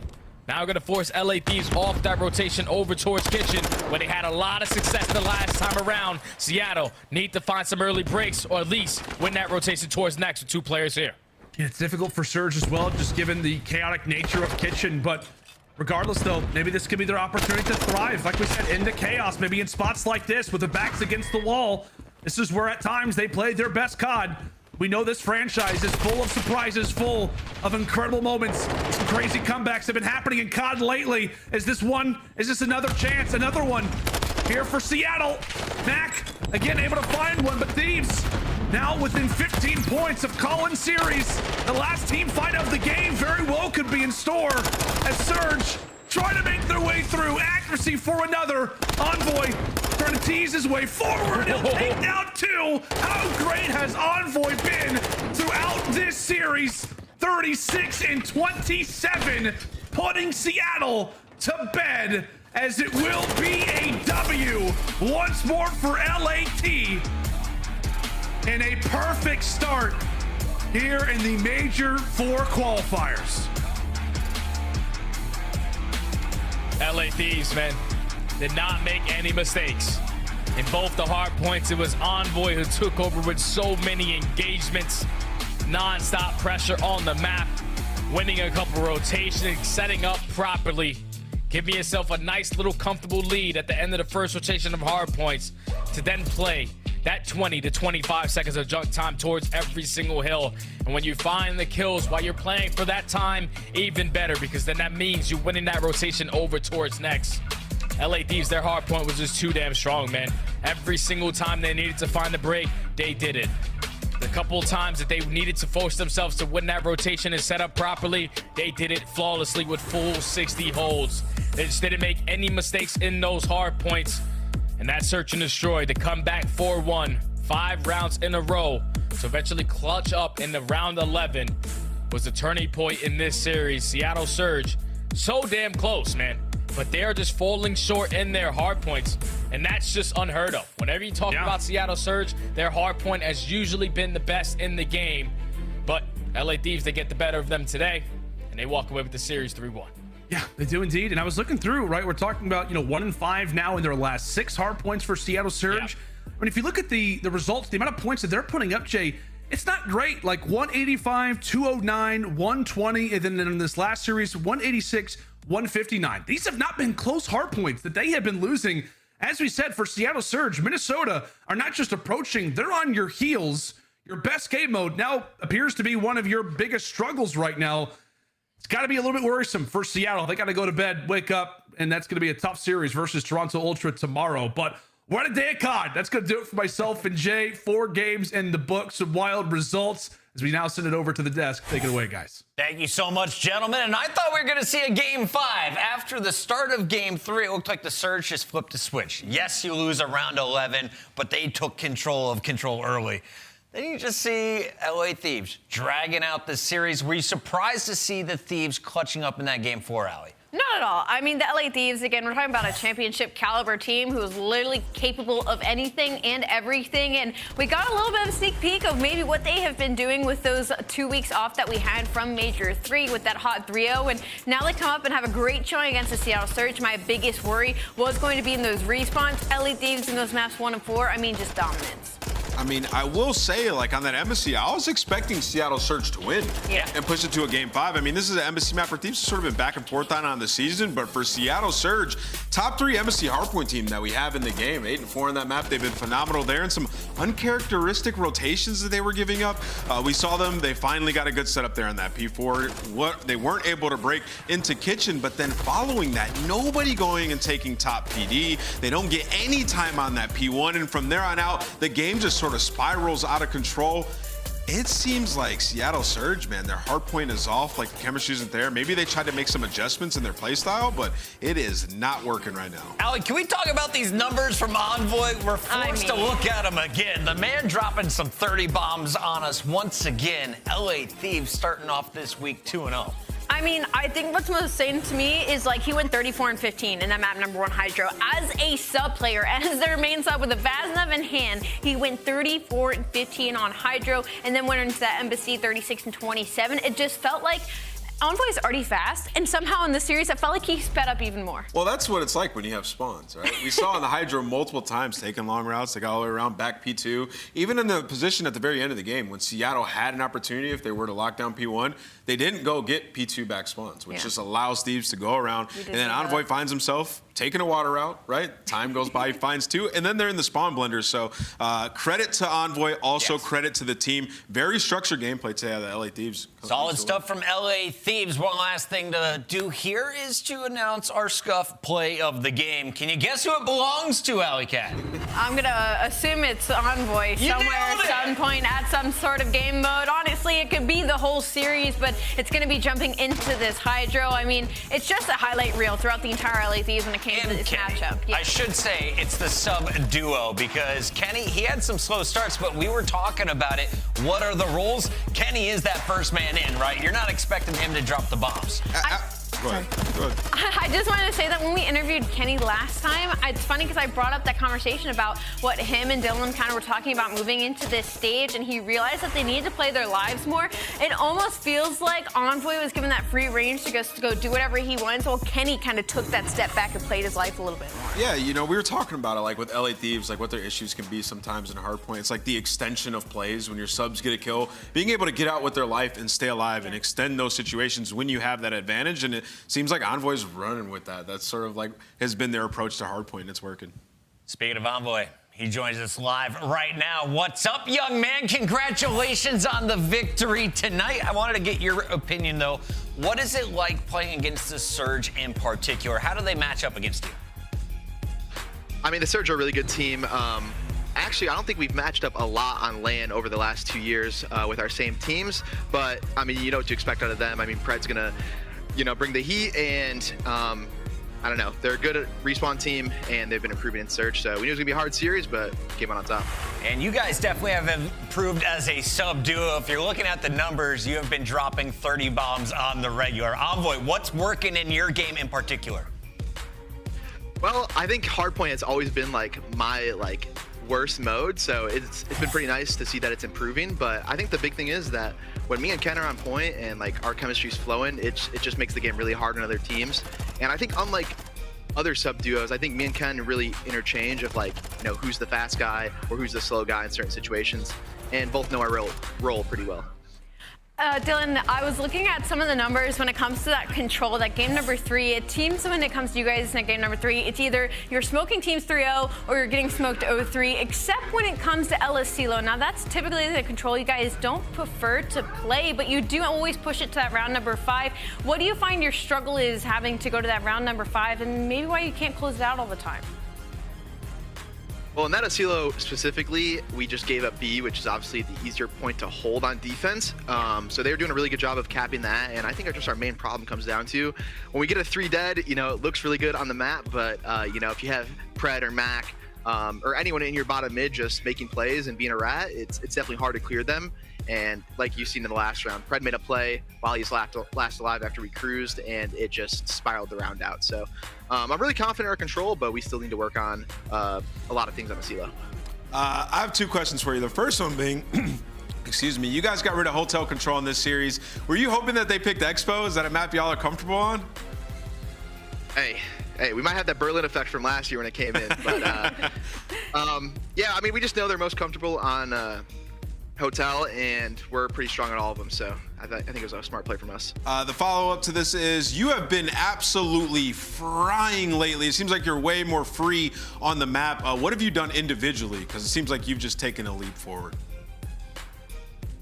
Now we're going to force LA Thieves off that rotation over towards Kitchen, where they had a lot of success the last time around. Seattle need to find some early breaks, or at least win that rotation towards next with 2 players here. Yeah, it's difficult for Surge as well, just given the chaotic nature of Kitchen. But regardless, though, maybe this could be their opportunity to thrive. Like we said, into chaos, maybe in spots like this with the backs against the wall. This is where at times they play their best COD. We know this franchise is full of surprises, full of incredible moments. Some crazy comebacks have been happening in COD lately. Is this another chance? Another one here for Seattle. Mack, again, able to find one, but Thieves now within 15 points of Collins series. The last team fight of the game very well could be in store as Surge try to make their way through. Accuracy for another. Envoy trying to tease his way forward. He'll take down 2. How great has Envoy been throughout this series? 36 and 27, putting Seattle to bed, as it will be a W once more for LAT. And a perfect start here in the Major IV Qualifiers. LA Thieves, man, did not make any mistakes. In both the hard points, it was Envoy who took over with so many engagements, non-stop pressure on the map, winning a couple rotations, setting up properly, giving yourself a nice little comfortable lead at the end of the first rotation of hard points to then play that 20 to 25 seconds of junk time towards every single hill. And when you find the kills while you're playing for that time, even better, because then that means you're winning that rotation over towards next. LA Thieves, their hard point was just too damn strong, man. Every single time they needed to find the break, they did it. The couple of times that they needed to force themselves to win that rotation and set up properly, they did it flawlessly with full 60 holds. They just didn't make any mistakes in those hard points. And that search and destroy, to come back 4-1, 5 rounds in a row, to eventually clutch up in the round 11, was the turning point in this series. Seattle Surge, so damn close, man. But they're just falling short in their hard points, and that's just unheard of. Whenever you talk about Seattle Surge, their hard point has usually been the best in the game. But LA Thieves, they get the better of them today, and they walk away with the series 3-1. Yeah, they do indeed. And I was looking through, right? We're talking about, 1-5 now in their last 6 hard points for Seattle Surge. Yeah. I mean, if you look at the results, the amount of points that they're putting up, Jay, it's not great. Like 185, 209, 120, and then in this last series, 186, 159. These have not been close hard points that they have been losing. As we said, for Seattle Surge, Minnesota are not just approaching, they're on your heels. Your best game mode now appears to be one of your biggest struggles right now. It's got to be a little bit worrisome for Seattle. They got to go to bed, wake up, and that's going to be a tough series versus Toronto Ultra tomorrow. But what a day of COD. That's going to do it for myself and Jay. 4 games in the book, some wild results as we now send it over to the desk. Take it away, guys. Thank you so much, gentlemen. And I thought we were going to see a Game 5. After the start of Game 3, it looked like the Surge just flipped a switch. Yes, you lose a round 11, but they took control early. Then you just see LA Thieves dragging out this series. Were you surprised to see the Thieves clutching up in that game 4, Allie? Not at all. I mean, the LA Thieves, again, we're talking about a championship caliber team who is literally capable of anything and everything. And we got a little bit of a sneak peek of maybe what they have been doing with those 2 weeks off that we had from Major 3 with that hot 3-0. And now they come up and have a great showing against the Seattle Surge. My biggest worry was going to be in those respawns. LA Thieves in those maps 1 and 4, I mean, just dominance. I mean, I will say, like, on that embassy, I was expecting Seattle Surge to win and push it to a game 5. I mean, this is an embassy map for Thieves sort of been back and forth on the season, but for Seattle Surge, top 3 embassy hardpoint team that we have in the game, 8-4 on that map. They've been phenomenal there, and some uncharacteristic rotations that they were giving up. We saw them. They finally got a good setup there on that P4. They weren't able to break into Kitchen, but then following that, nobody going and taking top PD. They don't get any time on that P1, and from there on out, the game just sort of spirals out of control. It seems like Seattle Surge, man, their hardpoint is off, like the chemistry isn't there. Maybe they tried to make some adjustments in their playstyle, but it is not working right now. Allie, can we talk about these numbers from Envoy? We're forced to look at them again. The man dropping some 30 bombs on us once again. LA Thieves starting off this week 2-0. I mean, I think what's most insane to me is, like, he went 34 and 15 in that map number 1 HyDra. As a sub player, as their main sub with a Vaznov in hand, he went 34 and 15 on HyDra, and then went into that embassy 36 and 27. It just felt like Envoy's already fast, and somehow in this series, it felt like he sped up even more. Well, that's what it's like when you have spawns, right? We saw in the HyDra multiple times taking long routes. They got all the way around back P2. Even in the position at the very end of the game, when Seattle had an opportunity, if they were to lock down P1, they didn't go get P2 back spawns, which just allows Thieves to go around. And then Envoy finds himself taking a water route, right? Time goes by, he finds 2, and then they're in the spawn blender. So credit to Envoy, also credit to the team. Very structured gameplay today out of the LA Thieves. Solid stuff from LA Thieves. One last thing to do here is to announce our Scuff play of the game. Can you guess who it belongs to, Alley Cat? I'm gonna assume it's Envoy somewhere at some point at some sort of game mode. Honestly, it could be the whole series, but it's gonna be jumping into this HyDra. I mean, it's just a highlight reel throughout the entire LA Thieves when it came to this matchup. I should say it's the sub duo because Kenny, he had some slow starts, but we were talking about it. What are the rules? Kenny is that first man in, right? You're not expecting him to drop the bombs. Go ahead. I just wanted to say that when we interviewed Kenny last time, it's funny because I brought up that conversation about what him and Dylan kind of were talking about moving into this stage, and he realized that they needed to play their lives more. It almost feels like Envoy was given that free range to go do whatever he wants, while Kenny kind of took that step back and played his life a little bit more. Yeah, you know, we were talking about it, like with LA Thieves, like what their issues can be sometimes in hardpoint. It's like the extension of plays when your subs get a kill, being able to get out with their life and stay alive and extend those situations when you have that advantage. And it seems like Envoy's running with that. That's sort of like has been their approach to hardpoint, and it's working. Speaking of Envoy, he joins us live right now. What's up, young man? Congratulations on the victory tonight. I wanted to get your opinion, though. What is it like playing against the Surge in particular? How do they match up against you? I mean, the Surge are a really good team. Actually, I don't think we've matched up a lot on LAN over the last 2 years with our same teams. But, I mean, you know what to expect out of them. I mean, Pred's going to, you know, bring the heat, and I don't know. They're a good respawn team, and they've been improving in Surge. So we knew it was going to be a hard series, but came out on top. And you guys definitely have improved as a sub duo. If you're looking at the numbers, you have been dropping 30 bombs on the regular. Envoy, what's working in your game in particular? Well, I think hardpoint has always been like my worst mode, so it's been pretty nice to see that it's improving. But I think the big thing is that when me and Ken are on point and like our chemistry's flowing, it just makes the game really hard on other teams. And I think unlike other sub duos, I think me and Ken really interchange of like, you know, who's the fast guy or who's the slow guy in certain situations, and both know our role pretty well. Dylan, I was looking at some of the numbers when it comes to that control, that game number 3. It seems when it comes to you guys in game number 3, it's either you're smoking teams 3-0 or you're getting smoked 0-3, except when it comes to LSCLO. Now, that's typically the control you guys don't prefer to play, but you do always push it to that round number 5. What do you find your struggle is having to go to that round number 5, and maybe why you can't close it out all the time? Well, in that Asilo specifically, we just gave up B, which is obviously the easier point to hold on defense. So they were doing a really good job of capping that, and I think just our main problem comes down to when we get a 3 dead, you know, it looks really good on the map, but you know, if you have Pred or Mack or anyone in your bottom mid just making plays and being a rat, it's definitely hard to clear them. And like you've seen in the last round, Pred made a play while he's last alive after we cruised, and it just spiraled the round out. So I'm really confident in our control, but we still need to work on a lot of things on the CeeLo. I have 2 questions for you. The first one being, excuse me, you guys got rid of hotel control in this series. Were you hoping that they picked Expo? Is that a map y'all are comfortable on? Hey, we might have that Berlin effect from last year when it came in. But yeah, I mean, we just know they're most comfortable on hotel, and we're pretty strong on all of them. So I think it was a smart play from us. The follow-up to this is you have been absolutely frying lately. It seems like you're way more free on the map. What have you done individually? Because it seems like you've just taken a leap forward.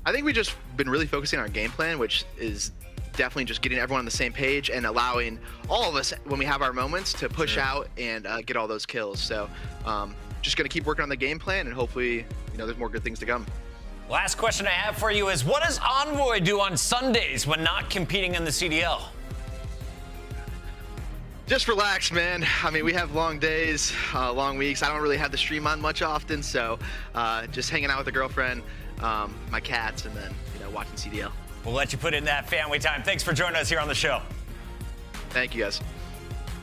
I think we've just been really focusing on our game plan, which is definitely just getting everyone on the same page and allowing all of us, when we have our moments, to push out and get all those kills. So just going to keep working on the game plan, and hopefully, there's more good things to come. Last question I have for you is, what does Envoy do on Sundays when not competing in the CDL? Just relax, man. I mean, we have long days, long weeks. I don't really have the stream on much often, so just hanging out with the girlfriend, my cats, and then watching CDL. We'll let you put in that family time. Thanks for joining us here on the show. Thank you, guys.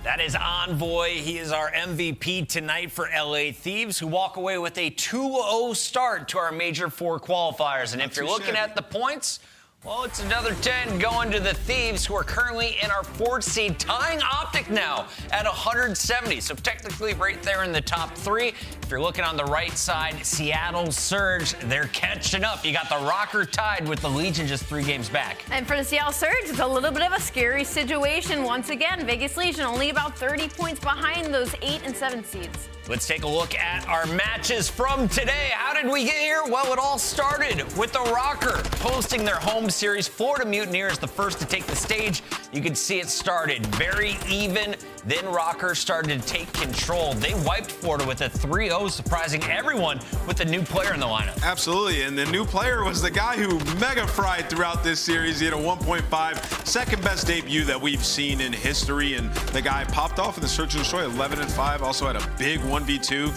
That is Envoy. He is our MVP tonight for LA Thieves, who walk away with a 2-0 start to our Major IV qualifiers. And if you're looking at the points, well, it's another 10 going to the Thieves, who are currently in our 4th seed, tying OpTic now at 170. So technically right there in the top 3. If you're looking on the right side, Seattle Surge, they're catching up. You got the Røkkr tied with the Legion just 3 games back. And for the Seattle Surge, it's a little bit of a scary situation. Once again, Vegas Legion only about 30 points behind those 8 and 7 seeds. Let's take a look at our matches from today. How did we get here? Well, it all started with the Røkkr hosting their home series. Florida Mutineers, the first to take the stage. You can see it started very even. Then Røkkr started to take control. They wiped Florida with a 3-0, surprising everyone with a new player in the lineup. Absolutely, and the new player was the guy who mega fried throughout this series. He had a 1.5, second best debut that we've seen in history, and the guy popped off in the Search and Destroy, 11-5, also had a big 1v2.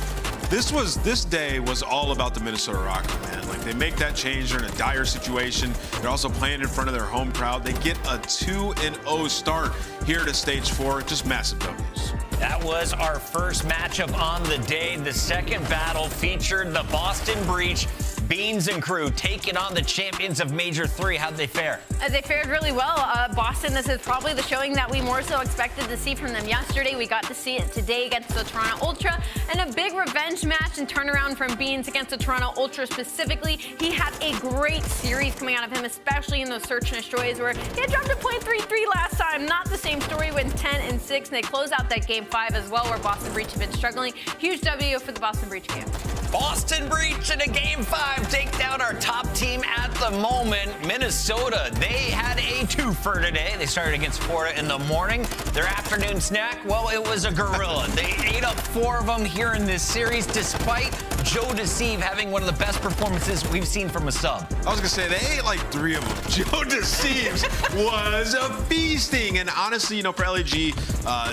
This day was all about the Minnesota Røkkr, man. Like, they make that change. They're in a dire situation. They're also playing in front of their home crowd. They get a 2-0 start here to stage 4. Just massive W's. That was our first matchup on the day. The second battle featured the Boston Breach. Beans and crew taking on the champions of Major 3. How'd they fare? They fared really well. Boston, this is probably the showing that we more so expected to see from them yesterday. We got to see it today against the Toronto Ultra, and a big revenge match and turnaround from Beans against the Toronto Ultra specifically. He had a great series coming out of him, especially in those search and destroys where he had dropped a .33 last time. Not the same story when 10 and 6, and they close out that game 5 as well, where Boston Breach have been struggling. Huge W for the Boston Breach game. Boston Breach in a game 5 take down our top team at the moment, Minnesota. They had a 2-fer today. They started against Florida in the morning. Their afternoon snack, well, it was a gorilla. They ate up 4 of them here in this series, despite Joe Deceive having one of the best performances we've seen from a sub. I was gonna say, they ate like 3 of them. Joe Deceives was a feasting. And honestly, for LAG,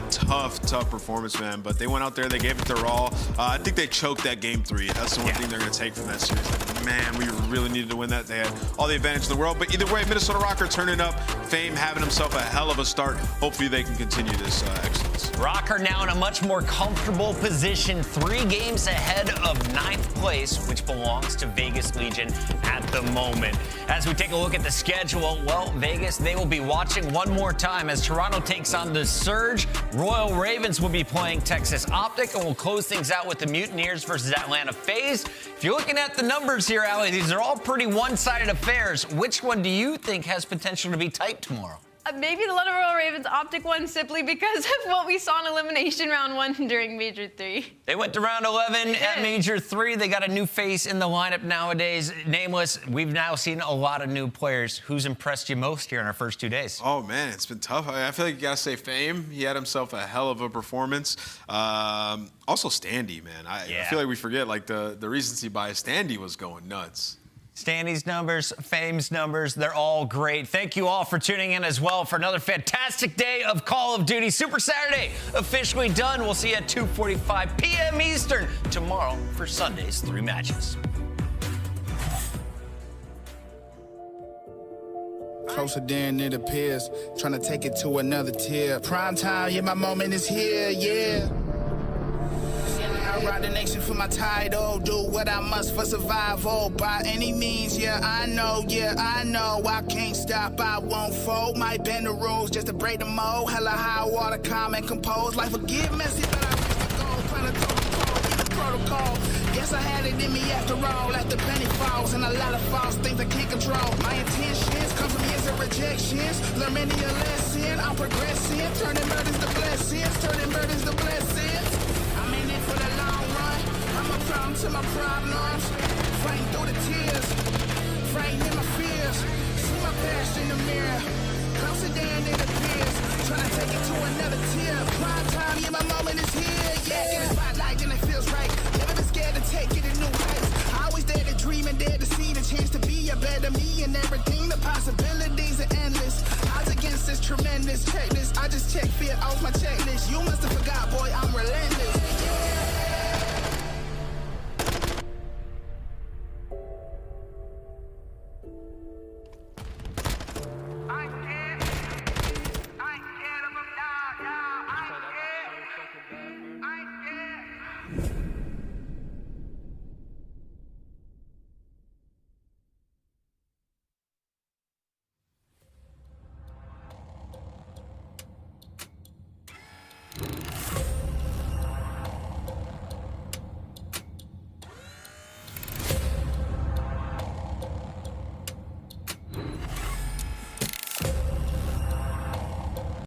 tough performance, man. But they went out there, they gave it their all. I think they choked that game 3. That's the one thing they're gonna take from that series. Like, man, we really needed to win that. They had all the advantage in the world. But either way, Minnesota Røkkr turning up, Fame having himself a hell of a start. Hopefully they can continue this excellence. Røkkr now in a much more comfortable position, 3 games ahead of 9th place, which belongs to Vegas Legion at the moment. As we take a look at the schedule, well, Vegas, they will be watching one more time as Toronto takes on the Surge. Royal Ravens will be playing Texas OpTic, and we'll close things out with the Mutineers versus Atlanta FaZe. If you're looking at the numbers here, Ali, these are all pretty one-sided affairs. Which one do you think has potential to be tight tomorrow? Maybe the London Royal Ravens OpTic one, simply because of what we saw in Elimination Round 1 during Major 3. They went to round 11 at Major 3. They got a new face in the lineup nowadays. Nameless, we've now seen a lot of new players. Who's impressed you most here in our first 2 days? Oh, man, it's been tough. I feel like you got to say Fame. He had himself a hell of a performance. Also, Standy, man. I feel like we forget, like, the recency bias. Standy was going nuts. Standings numbers, Fame's numbers, they're all great. Thank you all for tuning in as well for another fantastic day of Call of Duty. Super Saturday officially done. We'll see you at 2:45 p.m. Eastern tomorrow for Sunday's 3 matches. Closer than it appears, trying to take it to another tier. Prime time, yeah, my moment is here, yeah. I ride the nation for my title, do what I must for survival. By any means, yeah, I know, I can't stop, I won't fold. Might bend the rules just to break the mold. Hella high water, calm and compose. Life will get messy, but I reach the goal. Plan to the protocol. Guess I had it in me after all. After penny falls and a lot of false things I can't control. My intentions come from years of rejections. Learn many a lesson, I'm progressing. Turning murders to blessings, turning murders to blessings. I'm in it for the long run. I'm a problem to my problems. Fighting through the tears, fighting in my fears. See my past in the mirror, closer than it appears. Trying to take it to another tier. Prime time, yeah, my moment is here. Yeah, in the spotlight and it feels right. Never been scared to take it to new heights. I always dare to dream and dare to see the chance to be a better me and everything. The possibilities are endless. Odds against this tremendous. Check this, I just check fear off my checklist. You